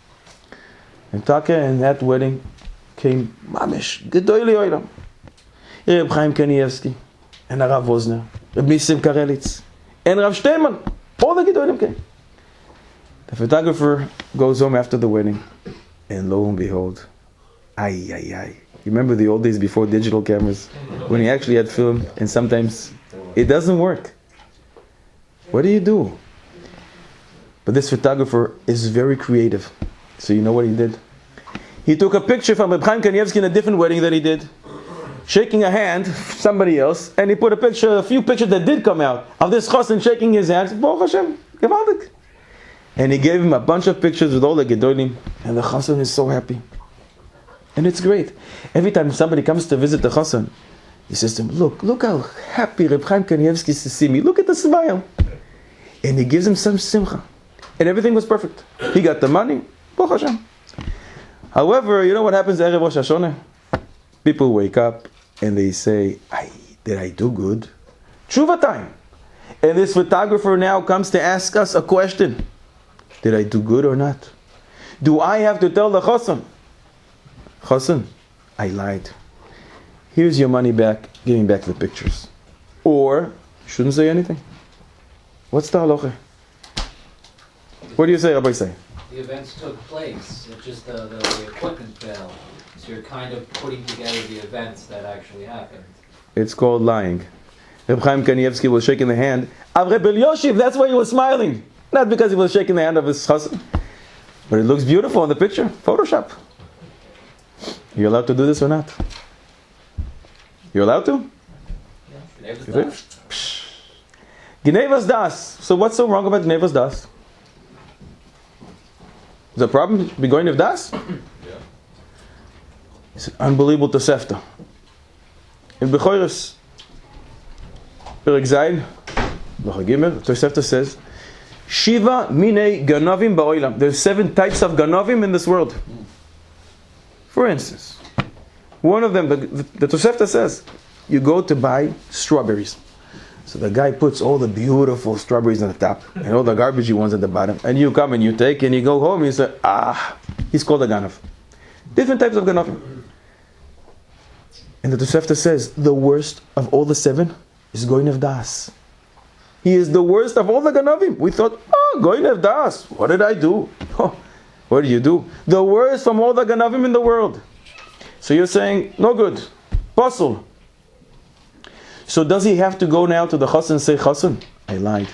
And Taka, and that wedding came Mamish, Gedolim Olam. Reb Chaim Kanievsky, and Rav Wozner, Reb Nissim Karelitz, and Rav Steinman. All the Gedolim came. The photographer goes home after the wedding, and lo and behold, you remember the old days before digital cameras, when he actually had film, and sometimes it doesn't work. What do you do? But this photographer is very creative. So you know what he did? He took a picture from Reb Chaim Kanievsky in a different wedding that he did, shaking a hand, somebody else, and he put a few pictures that did come out of this chassan shaking his hands. Baruch Hashem, gewaldig. And he gave him a bunch of pictures with all the gedolim, and the chassan is so happy. And it's great. Every time somebody comes to visit the chassan, he says to him, look how happy Reb Chaim Kanievsky is to see me. Look at the smile. And he gives him some simcha. And everything was perfect. He got the money. Baruch Hashem. However, you know what happens Erev Rosh Hashanah? People wake up and they say, did I do good? Tshuva time. And this photographer now comes to ask us a question. Did I do good or not? Do I have to tell the chassan, Chassan, I lied. Here's your money back, give me back the pictures. Or, shouldn't say anything. What's the halacha? What do you say, Rabbi say? The events took place, it's just the equipment failed. So you're kind of putting together the events that actually happened. It's called lying. Reb Chaim Kanievsky was shaking the hand of Reb Elyoshiv, that's why he was smiling. Not because he was shaking the hand of his chassan. But it looks beautiful in the picture. Photoshop. You're allowed to do this or not? You're allowed to? Gnevas das. So what's so wrong about Gnevas das? Is there a problem be going with das? Yeah. It's an unbelievable tosefta. In Bechoros, Perek Zayin, Lacha Gimel, tosefta says, Shiva minei ganavim ba'olam. There's 7 types of ganavim in this world. For instance, one of them, the Tosefta says, you go to buy strawberries. So the guy puts all the beautiful strawberries on the top and all the garbagey ones at the bottom. And you come and you take and you go home and you say, he's called a ganav. Different types of ganavim. And the Tosefta says, the worst of all the 7 is Goinev Das. He is the worst of all the ganavim. We thought, Goinev Das, what did I do? What do you do? The worst from all the ganavim in the world. So you're saying, no good. Puzzle. So does he have to go now to the chassan and say, Chassan, I lied.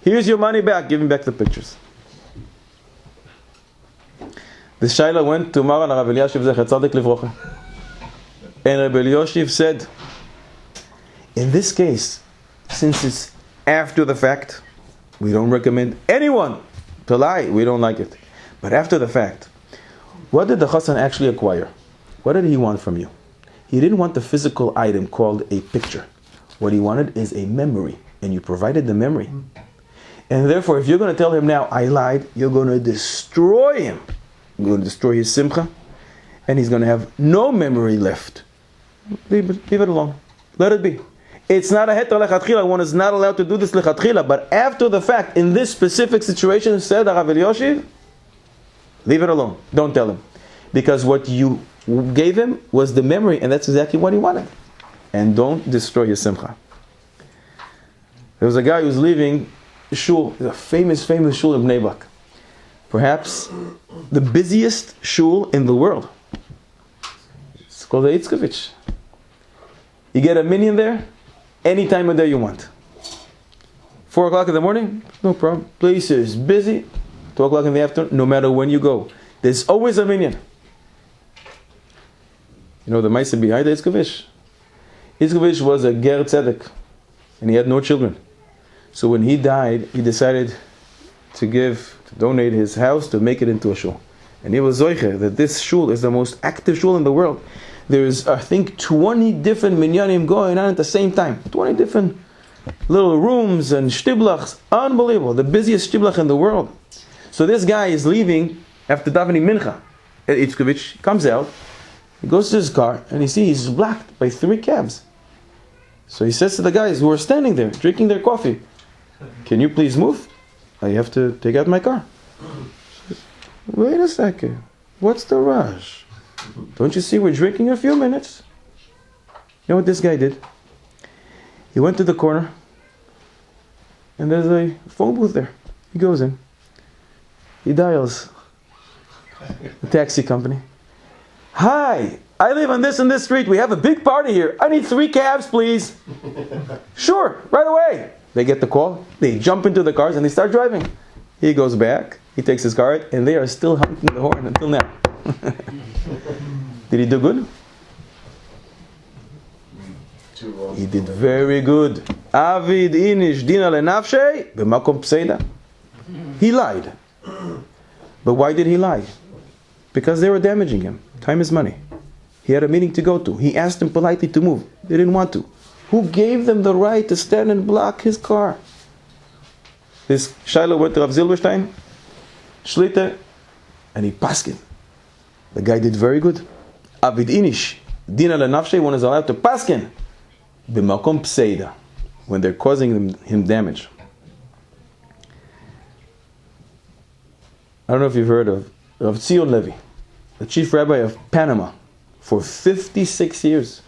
Here's your money back. Give him back the pictures. The Shaila went to Maran Rav Elyashiv Zecher Tzadik Livrocha. And Rav Elyashiv said, in this case, since it's after the fact, we don't recommend anyone to lie. We don't like it. But after the fact, what did the chassan actually acquire? What did he want from you? He didn't want the physical item called a picture. What he wanted is a memory. And you provided the memory. And therefore, if you're going to tell him now, I lied, you're going to destroy him. You're going to destroy his simcha. And he's going to have no memory left. Leave it alone. Let it be. It's not a heter lechatchila. One is not allowed to do this lechatchila. But after the fact, in this specific situation, said Rav Elyashiv, leave it alone. Don't tell him. Because what you gave him was the memory, and that's exactly what he wanted. And don't destroy his simcha. There was a guy who was leaving shul, a famous shul in Bnei Brak. Perhaps the busiest shul in the world. It's called the Itzkovich. You get a minyan there, any time of day you want. 4 o'clock in the morning, no problem. Place is busy. 2 o'clock in the afternoon, no matter when you go. There's always a minyan. You know the Maisa behind the Itzkovich? Itzkovich was a ger tzedek, and he had no children. So when he died, he decided to donate his house to make it into a shul. And he was zoicher that this shul is the most active shul in the world. There's, I think, 20 different minyanim going on at the same time. 20 different little rooms and shtiblachs. Unbelievable. The busiest shtiblach in the world. So this guy is leaving after davening mincha at Itzkovich. He comes out, he goes to his car, and he sees he's blocked by 3 cabs. So he says to the guys who are standing there, drinking their coffee, can you please move? I have to take out my car. Says, wait a second. What's the rush? Don't you see we're drinking a few minutes? You know what this guy did? He went to the corner, and there's a phone booth there. He goes in. He dials the taxi company. Hi, I live on this and this street. We have a big party here. I need 3 cabs, please. Sure, right away. They get the call. They jump into the cars and they start driving. He goes back. He takes his car out, and they are still honking the horn until now. Did he do good? He did very good. Avid inish dina lenafshe b'makom pseida. He lied. But why did he lie? Because they were damaging him. Time is money. He had a meeting to go to. He asked them politely to move. They didn't want to. Who gave them the right to stand and block his car? This Shiloh went to Rav Zilberstein, Shlita, and he paskin. The guy did very good. Avid inish dina lenafshe, one is allowed to paskin b'makom pseida, when they're causing him damage. I don't know if you've heard of Zion Levi, the chief rabbi of Panama, for 56 years.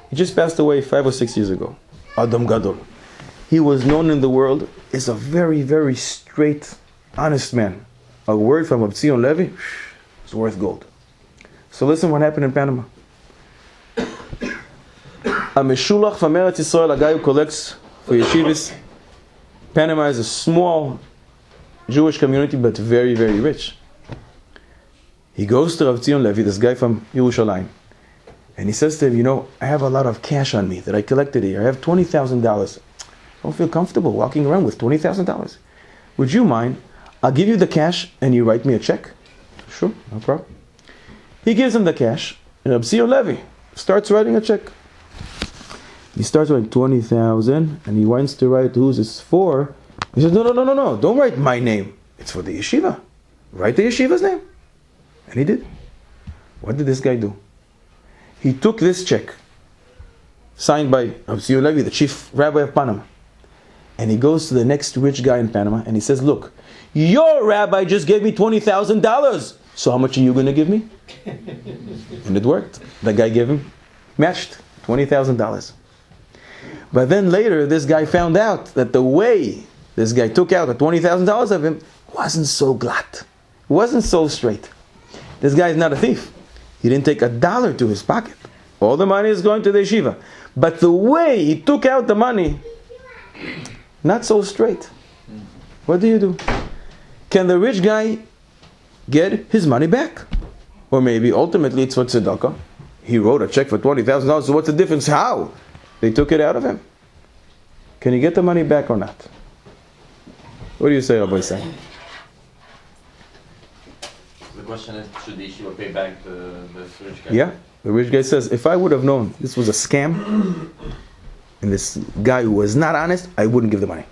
He just passed away 5 or 6 years ago. Adam Gadol. He was known in the world as a very, very straight, honest man. A word from Zion Levi is worth gold. So listen what happened in Panama. A meshulach from Eretz Yisrael, a guy who collects for yeshivas. Panama is a small Jewish community, but very, very rich. He goes to Rav Zion Levi, this guy from Yerushalayim, and he says to him, I have a lot of cash on me that I collected here. I have $20,000. I don't feel comfortable walking around with $20,000. Would you mind? I'll give you the cash and you write me a check. Sure, no problem. He gives him the cash, and Rav Zion Levi starts writing a check. He starts writing 20,000, and he wants to write who's this for. He says, no, don't write my name. It's for the yeshiva. Write the yeshiva's name. And he did. What did this guy do? He took this check, signed by Rav Zion Levi, the chief rabbi of Panama, and he goes to the next rich guy in Panama, and he says, look, your rabbi just gave me $20,000. So how much are you going to give me? And it worked. The guy gave him, matched $20,000. But then later, this guy found out that the way this guy took out the $20,000 of him wasn't so glatt. Wasn't so straight. This guy is not a thief. He didn't take $1 to his pocket. All the money is going to the yeshiva. But the way he took out the money, not so straight. What do? Can the rich guy get his money back? Or maybe ultimately it's for tzedakah. He wrote a check for $20,000, so what's the difference? How? They took it out of him. Can he get the money back or not? What do you say, Rabbi Say? The question is, should the yeshiva pay back the rich guy? Yeah. The rich guy says, if I would have known this was a scam, and this guy who was not honest, I wouldn't give the money.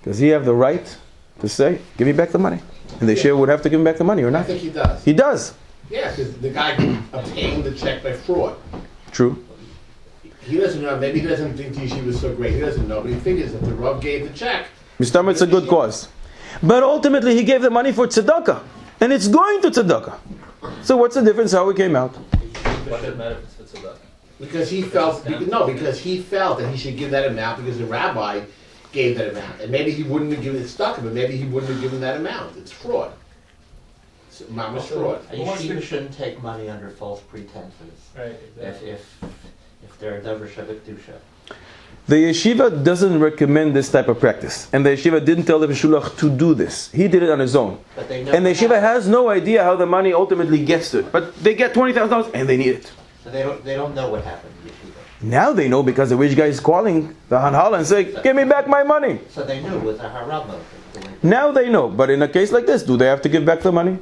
Does he have the right to say, give me back the money? And the yeshiva would have to give him back the money or I not? think he does. He does. Yeah, because the guy obtained the check by fraud. True. He doesn't know, maybe he doesn't think the yeshiva was so great, he doesn't know, but he figures that the Rav gave the check. Mr. It's a good cause. But ultimately he gave the money for tzedakah. And it's going to tzedakah. So what's the difference how it came out? What does it matter if it's tzedakah? Because he felt, because he felt that he should give that amount because the rabbi gave that amount. And maybe he wouldn't have given it stuck, but maybe he wouldn't have given that amount. It's fraud. It's mama's fraud. A yeshiva shouldn't take money under false pretenses. Right, exactly. If they're a davar shabbat. The yeshiva doesn't recommend this type of practice. And the yeshiva didn't tell the shulach to do this. He did it on his own. But they know And the yeshiva has no idea how the money ultimately gets to it. But they get $20,000 and they need it. So they don't know what happened in yeshiva. Now they know because the rich guy is calling the Hanhala and saying, give me back my money. So they knew it was a haram motive. Now they know. But in a case like this, do they have to give back the money?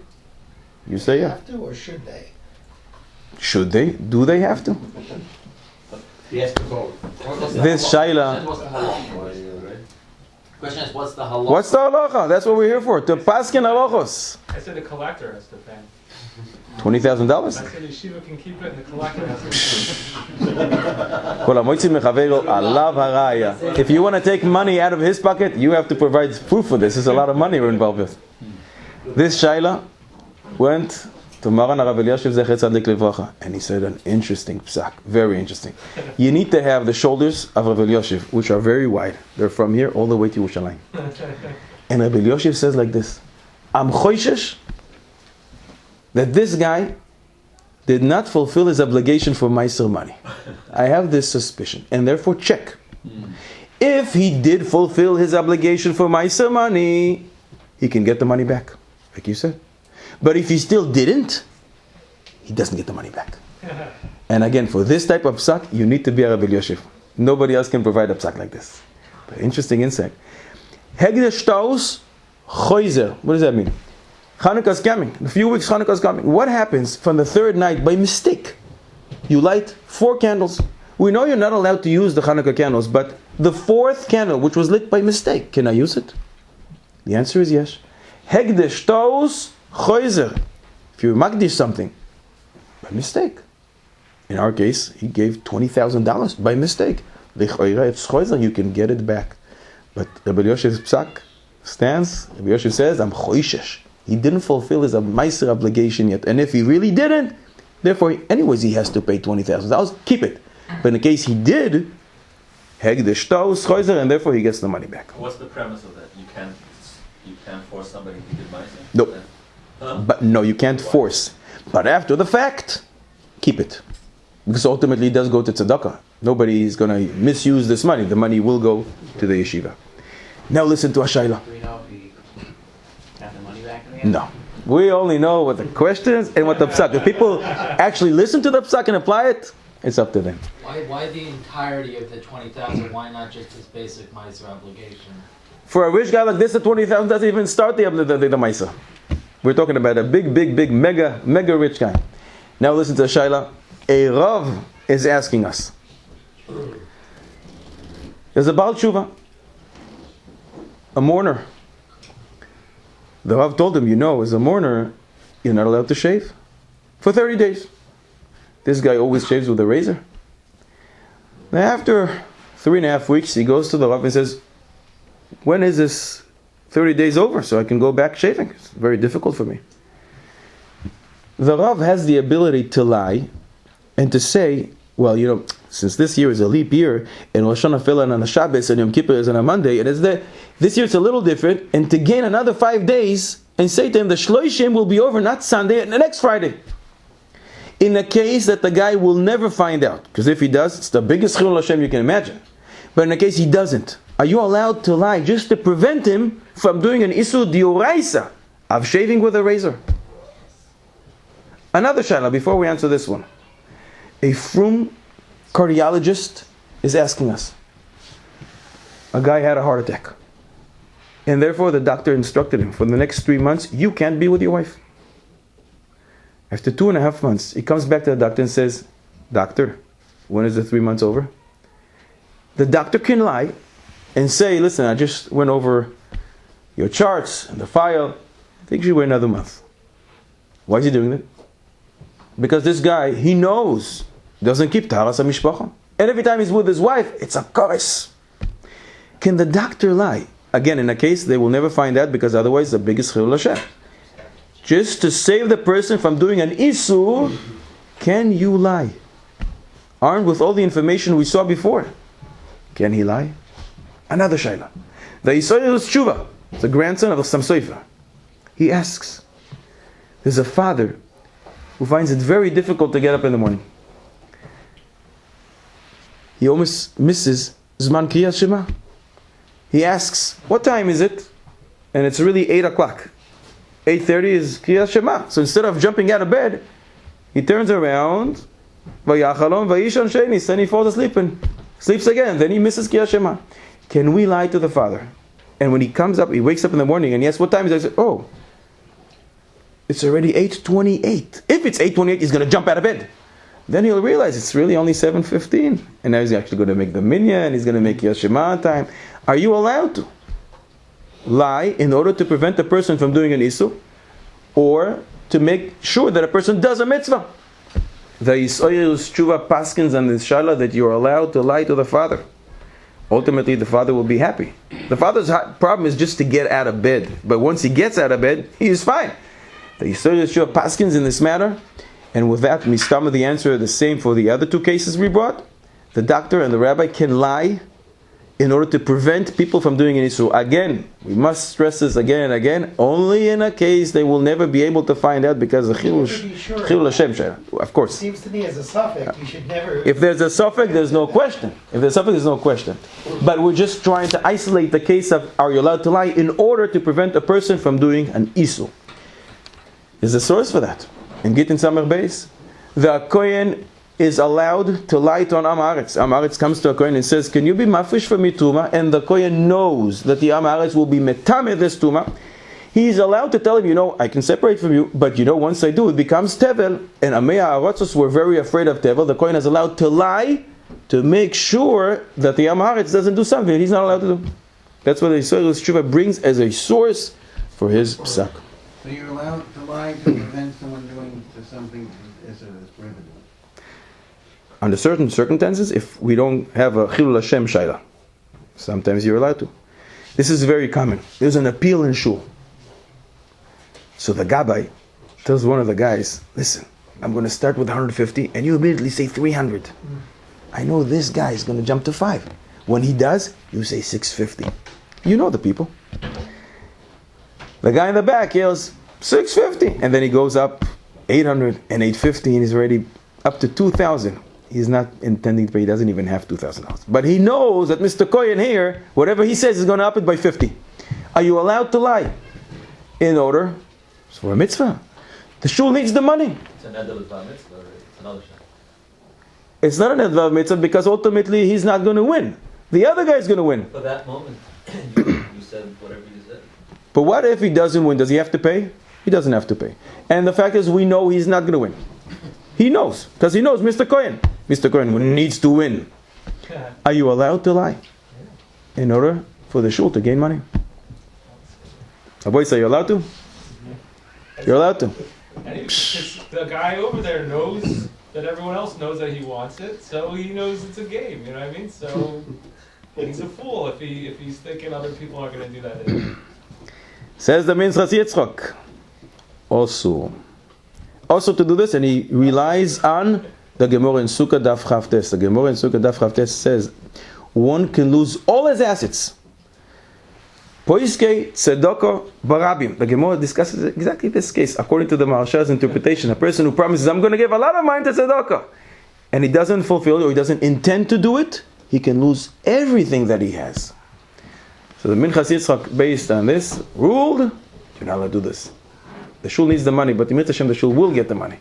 You say yeah. Have to, or should they? Should they? Do they have to? He has to vote. This Shaila. Question is, what's the halal? What's the halacha? That's what we're here for. To paskin halachos. I said the collector has to pay. $20,000? I said the yeshiva can keep it and the collector has to pay. If you want to take money out of his pocket, you have to provide proof for this. There's a lot of money we're involved with. This Shaila went to Maran Rav Elyashiv Zecher Tzadik Livracha, and he said an interesting psak, very interesting. You need to have the shoulders of Rav Elyashiv, which are very wide. They're from here all the way to Yerushalayim. And Rav Elyashiv says like this: I'm choishesh that this guy did not fulfill his obligation for Meiser money. I have this suspicion, and therefore check. If he did fulfill his obligation for Meiser money, he can get the money back, like you said. But if he still didn't, he doesn't get the money back. And again, for this type of psak, you need to be a Rabbi Yosef. Nobody else can provide a psak like this. But interesting insight. Hegdesh Taus Choizer. What does that mean? Hanukkah's coming. In a few weeks, Hanukkah's coming. What happens from the third night by mistake? You light 4 candles. We know you're not allowed to use the Hanukkah candles, but the 4th candle, which was lit by mistake, can I use it? The answer is yes. Hegdesh Taus Choizer. If you magdish something by mistake. In our case, he gave $20,000 by mistake. It's choizer, you can get it back. But Rabbi Yoshev's psak stands. Rabbi Yoshev says, I'm choishesh. He didn't fulfill his meiser obligation yet. And if he really didn't, therefore, anyways, he has to pay $20,000. Keep it. But in the case he did, hegdesh taus choizer, and therefore he gets the money back. What's the premise of that? You can't force somebody to give money? No. Huh? But no, you can't force. But after the fact, keep it. Because ultimately it does go to tzedakah. Nobody is going to misuse this money. The money will go to the yeshiva. Now listen to Ashayla. Do we know if he got the money back in the end? No. We only know what the question is and what the psak. If people actually listen to the psak and apply it, it's up to them. Why the entirety of the 20,000? Why not just his basic miser obligation? For a rich guy like this, the 20,000 doesn't even start the Maisa. We're talking about a big, mega rich guy. Now listen to Shaila. A Rav is asking us. There's a Baal Tshuva, a mourner. The Rav told him, as a mourner, you're not allowed to shave for 30 days. This guy always shaves with a razor. Now after 3.5 weeks, he goes to the Rav and says, when is this 30 days over so I can go back shaving? It's very difficult for me. The Rav has the ability to lie and to say, well, since this year is a leap year, and Rosh Hashanah fell on a Shabbos, and Yom Kippur is on a Monday, and this year it's a little different, and to gain another 5 days, and say to him, the Shloishim will be over not Sunday, and the next Friday. In a case that the guy will never find out, because if he does, it's the biggest Chilul Hashem you can imagine. But in a case he doesn't, are you allowed to lie just to prevent him from doing an Isur Dioraisa of shaving with a razor? Another shayla before we answer this one. A frum cardiologist is asking us. A guy had a heart attack. And therefore the doctor instructed him, for the next 3 months, you can't be with your wife. After 2.5 months, he comes back to the doctor and says, doctor, when is the 3 months over? The doctor can lie and say, listen, I just went over your charts and the file. I think you should wait another month. Why is he doing that? Because this guy, he knows, doesn't keep Taharas HaMishpacha. And every time he's with his wife, it's a chorus. Can the doctor lie? Again, in a case, they will never find out because otherwise the biggest Chilul Hashem. Just to save the person from doing an Isur, can you lie? Armed with all the information we saw before. Can he lie? Another shayla. The Yisrael's Tshuva, the grandson of the Samsoifer. He asks, there's a father who finds it very difficult to get up in the morning. He almost misses Zman Kriyas Shema. He asks, what time is it? And it's really 8 o'clock. 8:30 is Kriyas Shema. So instead of jumping out of bed, he turns around, Vayachalom Vayishon Shenis, and he falls asleep and sleeps again. Then he misses Kriyas Shema. Can we lie to the father? And when he comes up, he wakes up in the morning and he asks, what time is it? I say, oh, it's already 8:28. If it's 8:28, he's going to jump out of bed. Then he'll realize it's really only 7:15. And now he's actually going to make the minyan, he's going to make Kriyas Shema on time. Are you allowed to lie in order to prevent the person from doing an Isur, or to make sure that a person does a mitzvah? The Yisrael's Tshuva paskins on this shala that you are allowed to lie to the father. Ultimately, the father will be happy. The father's problem is just to get out of bed. But once he gets out of bed, he is fine. The Yisrael's Tshuva paskins in this matter. And with that, Mistama, the answer is the same for the other two cases we brought. The doctor and the rabbi can lie in order to prevent people from doing an Isur. Again, we must stress this again and again, only in a case they will never be able to find out because of Chilul Hashem. Of course. Seems to me as a suffix, you should never... If there's a suffix, there's no question. If there's a suffix, there's no question. But we're just trying to isolate the case of, are you allowed to lie in order to prevent a person from doing an Isur? There's a source for that. In Gittin Samar Beis, the Kohen is allowed to light on Am Haaretz. Am Haaretz comes to a Kohen and says, can you be mafresh for me Tuma? And the Kohen knows that the Am Haaretz will be metameh this Tuma. He's allowed to tell him, I can separate from you, but once I do, it becomes Tevel. And Amei HaArotzos were very afraid of Tevel. The Kohen is allowed to lie to make sure that the Am Haaretz doesn't do something he's not allowed to do. That's what the Yisrael's Tshuva brings as a source for his psak. So you're allowed to lie to prevent someone doing something as prohibited? Under certain circumstances, if we don't have a Chilul Hashem Shaila, sometimes you're allowed to. This is very common. There's an appeal in Shul. So the Gabbai tells one of the guys, listen, I'm going to start with 150 and you immediately say 300. I know this guy is going to jump to 5. When he does, you say 650. You know the people. The guy in the back yells 650 and then he goes up 800 and 850 and he's already up to 2,000. He's not intending to pay, he doesn't even have $2,000. But he knows that Mr. Kohen here, whatever he says is going to up it by 50. Are you allowed to lie? In order, it's for a mitzvah. The shul needs the money. It's an edel mitzvah, it's another shot. It's not an edel mitzvah because ultimately he's not going to win. The other guy is going to win. For that moment, you said whatever you said. But what if he doesn't win? Does he have to pay? He doesn't have to pay. And the fact is, we know he's not going to win. He knows, because he knows Mr. Kohen. Mr. Kohen needs to win. Are you allowed to lie in order for the shul to gain money? Aboy, say you're allowed to? You're allowed to. And the guy over there knows that everyone else knows that he wants it, so he knows it's a game. You know what I mean? So he's a fool if he's thinking other people are going to do that. Says the Minchas Yitzchak. Also to do this, and he relies on the Gemara in Sukkah Daf Chavtes. The Gemara in Sukkah Daf Chavtes says one can lose all his assets. Poiskei tzedakah barabim. The Gemara discusses exactly this case according to the Maharsha's interpretation. A person who promises, I'm going to give a lot of mine to tzedakah, and he doesn't fulfill it or he doesn't intend to do it, he can lose everything that he has. So the Minchas Yitzchak, based on this, ruled, you're not allowed to do this. The shul needs the money, but the Hashem, the shul will get the money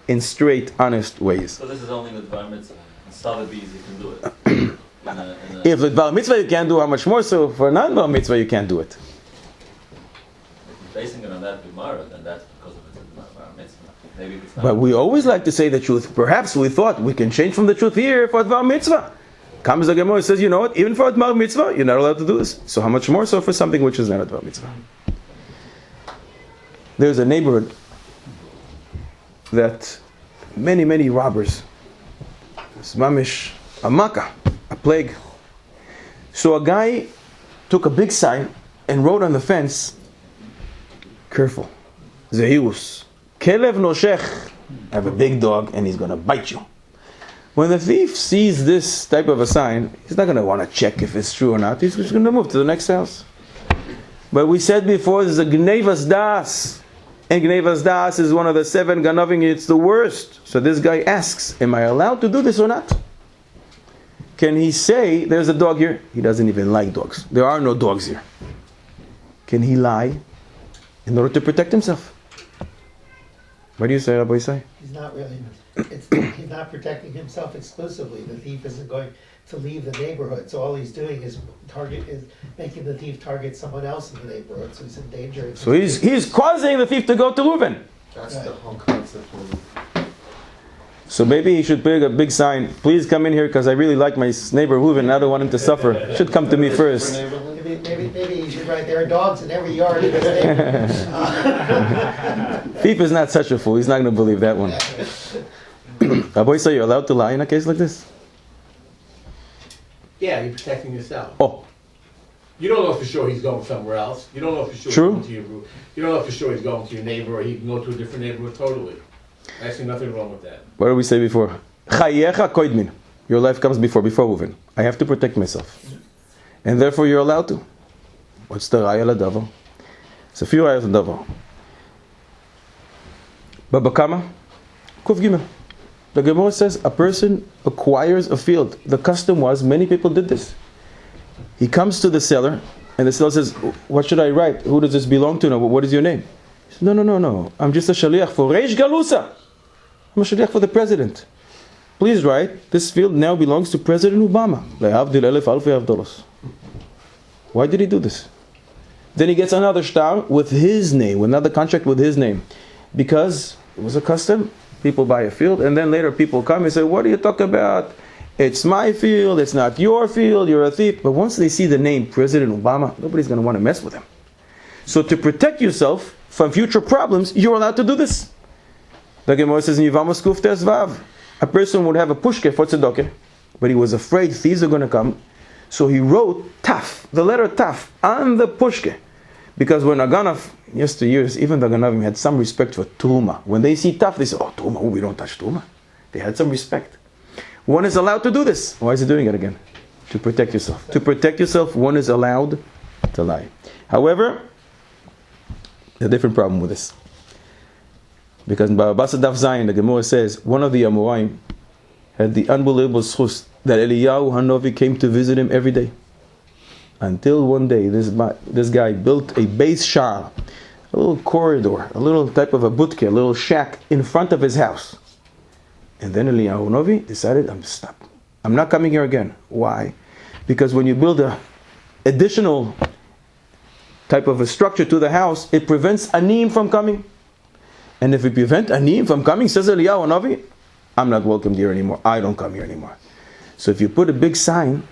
in straight, honest ways. So this is only with bar mitzvah. In Sotheby's you can do it. If with bar mitzvah you can't do, how much more so for non-bar mitzvah you can't do it? If you're basing it on that Gemara, then that's because of it's bar mitzvah. Maybe it's not. But we always like to say the truth. Perhaps we thought we can change from the truth here for bar mitzvah. Comes the Gemara and says, you know what, even for a bar mitzvah, you're not allowed to do this. So how much more so for something which is not a bar mitzvah? There's a neighborhood that many robbers. It's mamish, a makkah, a plague. So a guy took a big sign and wrote on the fence, careful, Zehirus, Kelev noshech, I have a big dog and he's going to bite you. When the thief sees this type of a sign, he's not going to want to check if it's true or not. He's just going to move to the next house. But we said before, there's a Gnevas Das. And Gnevas Das is one of the 7 Ganovim. It's the worst. So this guy asks, am I allowed to do this or not? Can he say, there's a dog here? He doesn't even like dogs. There are no dogs here. Can he lie in order to protect himself? What do you say, Rabbi Isai? He's not really, he's not protecting himself exclusively. The thief isn't going to leave the neighborhood. So all he's doing is making the thief target someone else in the neighborhood. So he's endangering. So he's causing the thief to go to Reuven. That's the whole concept of So maybe he should put a big sign, please come in here because I really like my neighbor Reuven and I don't want him to suffer. Should come to me first. Maybe he should write, there are dogs in every yard in this neighborhood. Thief is not such a fool. He's not going to believe that one. Rabbi, so you're allowed to lie in a case like this? Yeah, you're protecting yourself. Oh, You don't know for sure he's going somewhere else. You don't know for sure True. he's going to your room. You don't know for sure he's going to your neighbor, or he can go to a different neighborhood totally. I see nothing wrong with that. what did we say before? Chayecha koidmin. Your life comes before Reuven. I have to protect myself. And therefore you're allowed to. What's the raya l'davar? It's a few rayas l'davar. Baba Kama, Kuf Gimel. The Gemara says a person acquires a field. The custom was, many people did this. He comes to the seller, and the seller says, what should I write? Who does this belong to? Now, what is your name? He says, no. I'm just a shaliach for Reish Galusa. I'm a shaliach for the president. Please write, this field now belongs to President Obama. Why did he do this? Then he gets another star with his name, another contract with his name. Because it was a custom. People buy a field, and then later people come and say, what are you talking about? It's my field, it's not your field, you're a thief. But once they see the name President Obama, nobody's going to want to mess with him. So to protect yourself from future problems, you're allowed to do this. The Gemara says in Yevamos Kuf Tes Vav, a person would have a pushke for tzedakah, but he was afraid thieves are going to come. So he wrote Taf, the letter Taf, on the pushke. Because when a Ganav, yesteryears, even the Ganavim had some respect for Truma. When they see Taf, they say, oh, Truma, we don't touch Truma. They had some respect. One is allowed to do this. Why is he doing it again? To protect yourself. To protect yourself, one is allowed to lie. However, there's a different problem with this. Because in Baba Basra Daf Zayin, the Gemara says, one of the Amoraim had the unbelievable schus that Eliyahu Hanovi came to visit him every day. Until one day, this guy built a base shar, a little corridor, a little type of a butke, a little shack in front of his house. And then Eliyahu Hanovi decided, I'm not coming here again. Why? Because when you build a additional type of a structure to the house, it prevents anim from coming. And if it prevents anim from coming, says Eliyahu Hanavi, I'm not welcomed here anymore. I don't come here anymore. So if you put a big sign,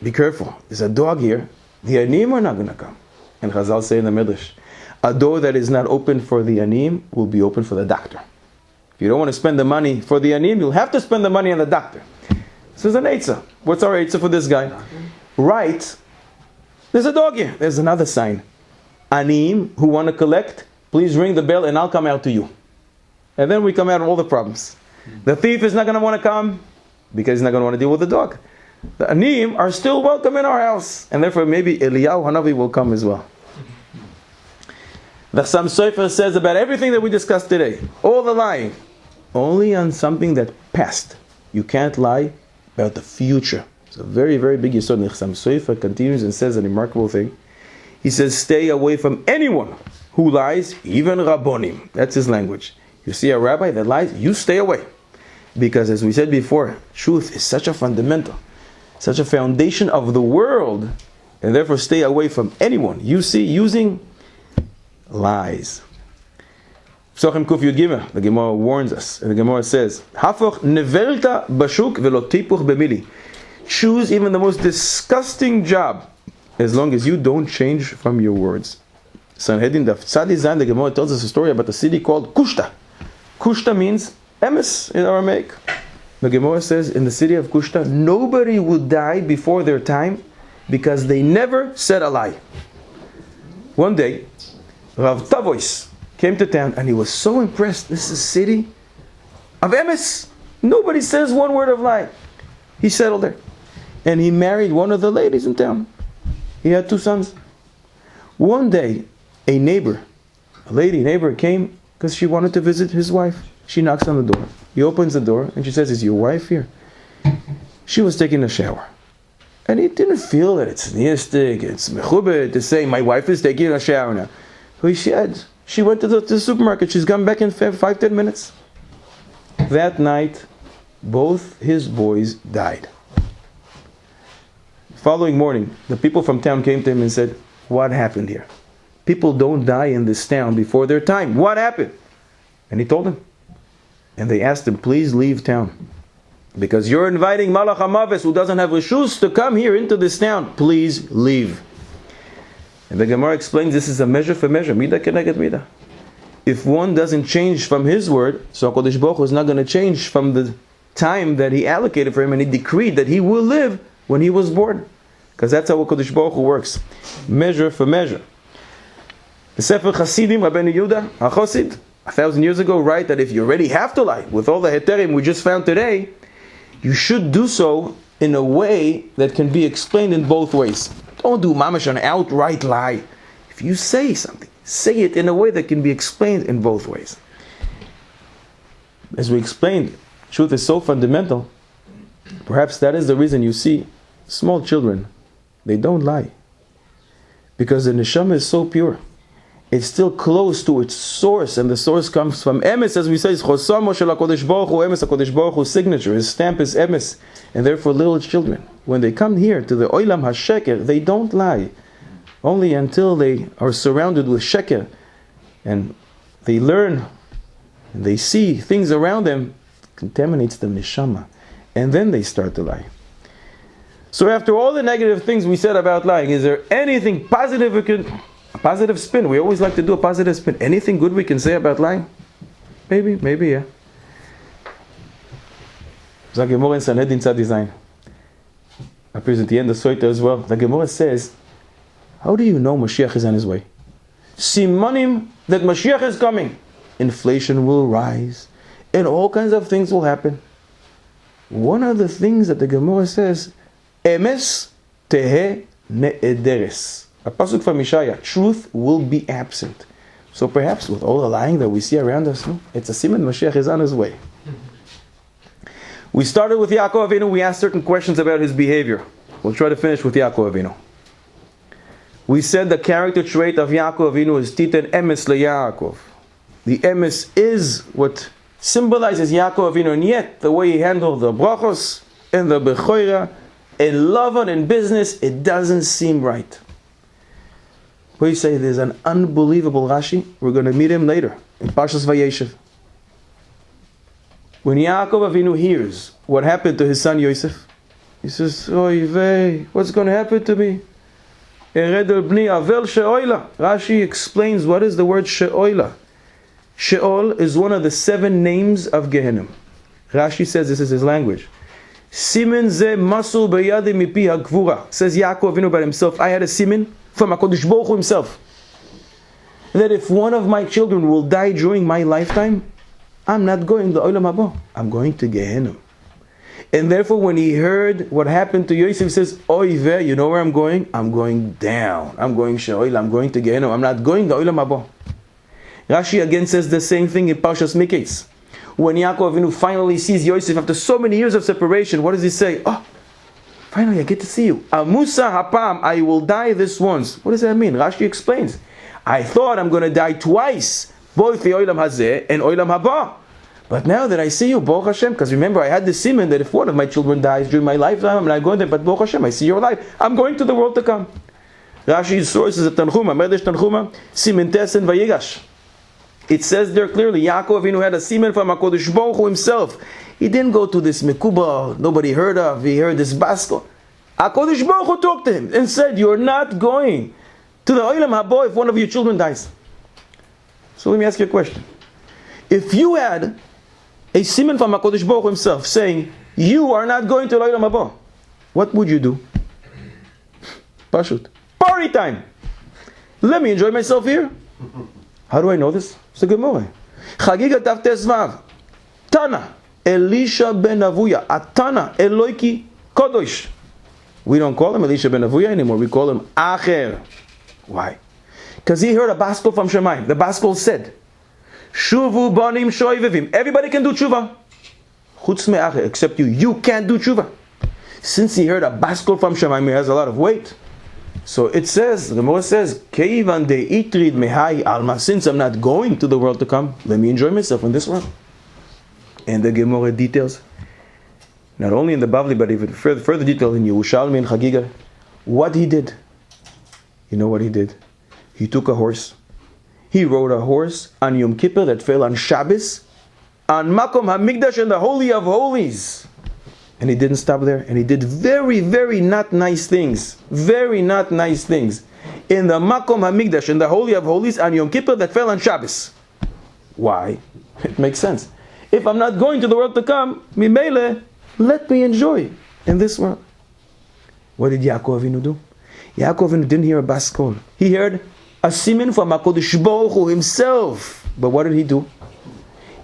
be careful. There's a dog here. The anim are not going to come. And Chazal say in the Midrash, a door that is not open for the anim will be open for the doctor. If you don't want to spend the money for the anim, you'll have to spend the money on the doctor. This is an eitzah. What's our eitzah for this guy? Right. There's a dog here. There's another sign. Anim who want to collect, please ring the bell and I'll come out to you. And then we come out of all the problems. The thief is not going to want to come because he's not going to want to deal with the dog. The anim are still welcome in our house. And therefore maybe Eliyahu Hanavi will come as well. The Sam Sofer says about everything that we discussed today, all the lying, only on something that passed. You can't lie about the future. It's a very, very big yesod. The Sam Sofer continues and says a remarkable thing. He says, stay away from anyone who lies, even Rabbonim. That's his language. You see a rabbi that lies, you stay away. Because as we said before, truth is such a fundamental, such a foundation of the world, and therefore stay away from anyone you see using lies. Psachim Kuf Yud Gimel, the Gemara warns us, and the Gemara says, Hafoch nevelta bashuk velo tipuch bemili. Choose even the most disgusting job, as long as you don't change from your words. Sanhedrin Daf Tzadi Zayin, the Gemara tells us a story about a city called Kushta. Kushta means emes in Aramaic. The Gemara says in the city of Kushta, nobody would die before their time because they never said a lie. One day, Rav Tavois came to town and he was so impressed. This is a city of emes. Nobody says one word of lie. He settled there. And he married one of the ladies in town. He had 2 sons. One day, a lady neighbor came because she wanted to visit his wife. She knocks on the door. He opens the door and she says, is your wife here? She was taking a shower. And he didn't feel that it's neistic, it's mechubed to say, my wife is taking a shower now. So she went to the supermarket. She's come back in 5-10 minutes. That night, both his boys died. Following morning, the people from town came to him and said, what happened here? People don't die in this town before their time. What happened? And he told them. And they asked him, please leave town. Because you're inviting Malach HaMaves who doesn't have reshus to come here into this town. Please leave. And the Gemara explains this is a measure for measure. Midah keneged midah. If one doesn't change from his word, so HaKadosh Baruch Hu is not going to change from the time that he allocated for him and he decreed that he will live when he was born. Because that's how HaKadosh Baruch Hu works. Measure for measure. The Sefer Chasidim, Rabbeinu Yehuda, HaChosid, 1,000 years ago, write that if you already have to lie, with all the heterim we just found today, you should do so in a way that can be explained in both ways. Don't do mamash an outright lie. If you say something, say it in a way that can be explained in both ways. As we explained, truth is so fundamental. Perhaps that is the reason you see small children, they don't lie. Because the neshama is so pure. it's still close to its source, and the source comes from emes, as we say, Chosamo shel HaKodesh Baruch Hu, emes HaKodesh Baruch Hu's signature, his stamp is emes, and therefore little children, when they come here to the Olam HaSheker, they don't lie, only until they are surrounded with Sheker, and they learn, and they see things around them, contaminates the neshama, and then they start to lie. So after all the negative things we said about lying, is there anything positive we can... A positive spin. We always like to do a positive spin. Anything good we can say about lying? Maybe, yeah. The Gemara in Sanhedrin Tzad Design appears at the end of Soita as well. The Gemara says, how do you know Mashiach is on his way? Simanim that Mashiach is coming. Inflation will rise, and all kinds of things will happen. One of the things that the Gemara says, Emes tehe ne'ederes. A pasuk from Mishaya, truth will be absent. So perhaps with all the lying that we see around us, no, it's a siman Mashiach is on his way. We started with Yaakov Avinu. We asked certain questions about his behavior. We'll try to finish with Yaakov Avinu. We said the character trait of Yaakov Avinu is Titan Emes leYaakov. The Emes is what symbolizes Yaakov Avinu, and yet the way he handled the brachos and the bechoira, in Lavan, in business, it doesn't seem right. We say there's an unbelievable Rashi. We're going to meet him later in Parshas Vayeshev. When Yaakov Avinu hears what happened to his son Yosef, he says, "Oy vey, what's going to happen to me?" Ered el bni avel she'oila. Rashi explains what is the word she'oila. She'ol is one of the 7 names of Gehenna. Rashi says this is his language. Simen ze masul beyadi mipi hagvura. Says Yaakov Avinu about himself, I had a simen from HaKadosh Baruch Hu himself, that if one of my children will die during my lifetime, I'm not going to Olam Haba, I'm going to Gehenna. And therefore when he heard what happened to Yosef, he says, Oy veh, you know where I'm going? I'm going down. I'm going She'oil, I'm going to Gehenna. I'm not going to Olam Haba. Rashi again says the same thing in Parshas Miketz. When Yaakov Avinu finally sees Yosef after so many years of separation, what does he say? Oh, finally I get to see you. Amusa hapam, I will die this once. What does that mean? Rashi explains. I thought I'm going to die twice, both the Olam Hazeh and Olam Haba. But now that I see you, Baruch Hashem, because remember I had the siman that if one of my children dies during my lifetime, I'm not going there, but Baruch Hashem, I see your life. I'm going to the world to come. Rashi's source is at Tanchuma, Medrash Tanchuma, Simen Tesen Vayigash. It says there clearly, Yaakov Avinu had a siman from HaKadosh Baruch Hu himself. He didn't go to this Mekubal, nobody heard of, he heard this Basko. HaKadosh Baruch Hu talked to him and said, you're not going to the Olam Haba if one of your children dies. So let me ask you a question. If you had a siman from HaKadosh Baruch Hu himself saying, you are not going to the Olam Haba, what would you do? Pashut. Party time! Let me enjoy myself here. How do I know this? It's a Gemara. Chagiga Tav Tezvav. Tana. Elisha ben Avuya. Atana. Eloiki Kodosh. We don't call him Elisha ben Avuya anymore. We call him Acher. Why? Because he heard a Baskol from Shemaim. The Baskol said, Shuvu banim shoivivim. Everybody can do tshuva. Chutz me'acher. Except you. You can't do tshuva. Since he heard a Baskol from Shemaim, he has a lot of weight. So it says, the Gemara says, Keivan de itrid mehai alma. Since I'm not going to the world to come, let me enjoy myself in this world. And the Gemara details, not only in the Bavli, but even further detail in Yerushalmi and Chagiga, what he did. You know what he did? He took a horse. He rode a horse on Yom Kippur that fell on Shabbos, on Makom HaMikdash and the Holy of Holies. And he didn't stop there. And he did very, very not nice things. Very not nice things. In the Makom HaMikdash, in the Holy of Holies, on Yom Kippur that fell on Shabbos. Why? It makes sense. If I'm not going to the world to come, Mimele, let me enjoy in this world. What did Yaakov Avinu do? Yaakov Avinu didn't hear a Baskol. He heard a siman from HaKadosh Baruch Hu himself. But what did he do?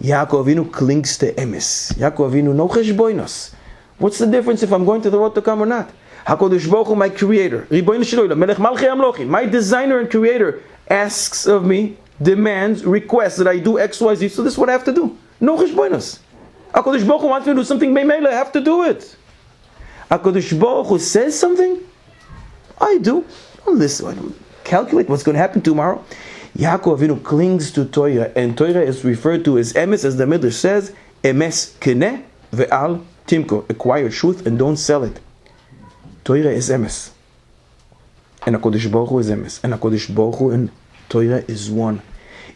Yaakov Avinu clings to emes. Yaakov Avinu no cheshbonos. What's the difference if I'm going to the world to come or not? HaKadosh Baruch Hu, my creator, Ribono Shel Olam, Melech Malchei Amlochim, my designer and creator, asks of me, demands, requests that I do X, Y, Z. So this is what I have to do. No cheshbonos. HaKadosh Baruch Hu wants me to do something, Meimele, I have to do it. HaKadosh Baruch Hu says something, I do. Don't listen. I don't calculate what's going to happen tomorrow. Yaakov Avinu clings to Torah, and Torah is referred to as emes, as the Midrash says, emes keneh ve'al timko. Acquire truth and don't sell it. Torah is emes. And HaKadosh Baruch Hu is emes. And HaKadosh Baruch Hu and Torah is one.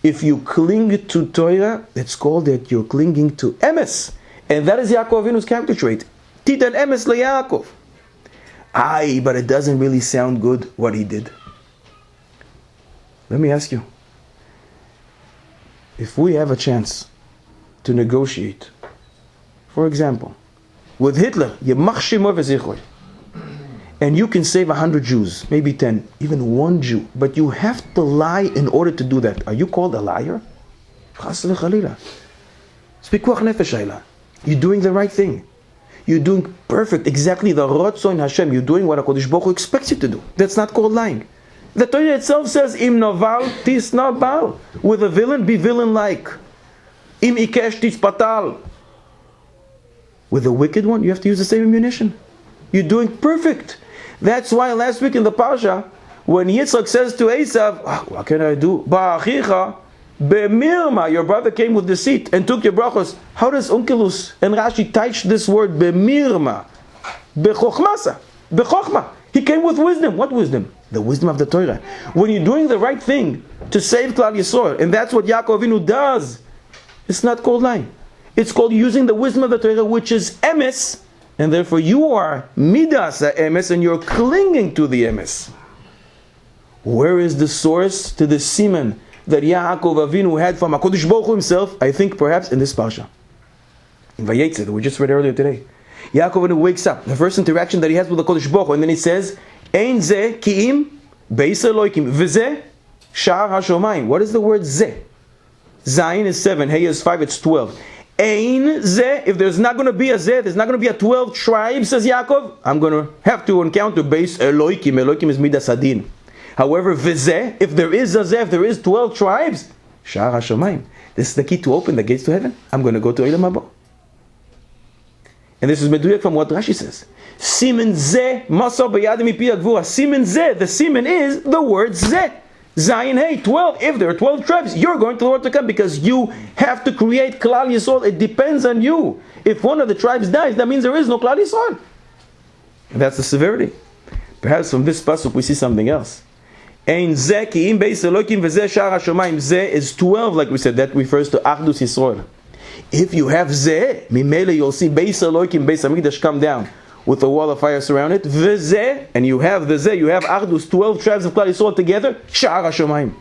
If you cling to Torah, it's called that you're clinging to emes. And that is Yaakov Avinu's character trait. Titan emes leYaakov. Aye, but it doesn't really sound good what he did. Let me ask you. If we have a chance to negotiate, for example, with Hitler, and you can save 100 Jews, maybe 10, even one Jew, but you have to lie in order to do that. Are you called a liar? You're doing the right thing. You're doing perfect, exactly the Ratzon Hashem. You're doing what HaKadosh Baruch Hu expects you to do. That's not called lying. The Torah itself says, Im noval tis nabal. With a villain, be villain-like. Im ikesh tis patal. With a wicked one, you have to use the same ammunition. You're doing perfect. That's why last week in the Parsha, when Yitzchak says to Esav, what can I do? Ba'achicha bemirma. Your brother came with deceit and took your brachos. How does Onkelos and Rashi touch this word bemirma? Bechochmasa. Bechochma. He came with wisdom. What wisdom? The wisdom of the Torah. When you're doing the right thing to save Klal Yisrael, and that's what Yaakov Avinu does, it's not called lying. It's called using the wisdom of the Torah, which is emes, and therefore you are midas emes, and you're clinging to the emes. Where is the source to the semen that Yaakov Avinu had from HaKadosh Baruch Hu himself? I think perhaps in this parsha, in Vayetze, that we just read earlier today. Yaakov Avinu wakes up, the first interaction that he has with HaKadosh Baruch Hu, and then he says, Ein ze ki'im beis Elokim v'ze sha'ar hashomayim. What is the word ze? Zayin is 7, Hey is 5, it's 12. Ein ze, if there's not going to be a ze, there's not going to be a 12 tribes, says Yaakov, I'm going to have to encounter beis Elokim. Elokim is midas adin. However, v'ze, if there is a ze, if there is 12 tribes, sha'ar hashomayim. This is the key to open the gates to heaven. I'm going to go to Eilam Haba. And this is meduyek from what Rashi says. Simen ze masar beyadim mipi agvura. Simen ze, the simen is the word ze. Zayin hey, 12. If there are 12 tribes, you're going to the Lord to come because you have to create Klal Yisrael. It depends on you. If one of the tribes dies, that means there is no Klal Yisrael. And that's the severity. Perhaps from this pasuk we see something else. Ein ze ki im beis Elokim v'ze sha'ar hashomayim. Ze is 12, like we said. That refers to Achdus Yisrael. If you have ze, mimele, you'll see beis Elokim, beis Hamikdash come down with a wall of fire surround it. V'ze, and you have the ze, you have Achdus, 12 tribes of Klal Yisrael together. Sha'ar hashomayim.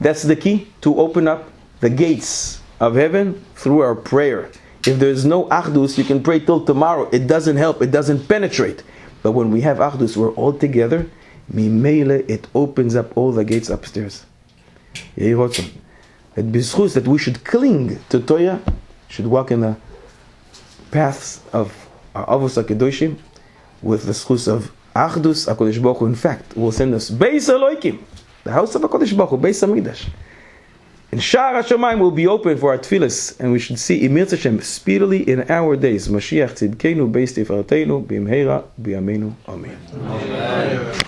That's the key to open up the gates of heaven through our prayer. If there is no Achdus, you can pray till tomorrow. It doesn't help. It doesn't penetrate. But when we have Achdus, we're all together. Mimele, it opens up all the gates upstairs. Yehi Rotzon. That b'zchus, that we should cling to Torah, should walk in the paths of our Avos HaKadoshim with the zchus of Achdus HaKadosh Baruch Hu. In fact, will send us Beis Elokim, the house of HaKadosh Baruch Hu, Beis Hamikdash. And Sha'ar HaShamayim will be open for our tefillas, and we should see Imir Hashem speedily in our days. Mashiach Tzidkenu Beis Tifarteinu B'imheira B'yameinu Amen.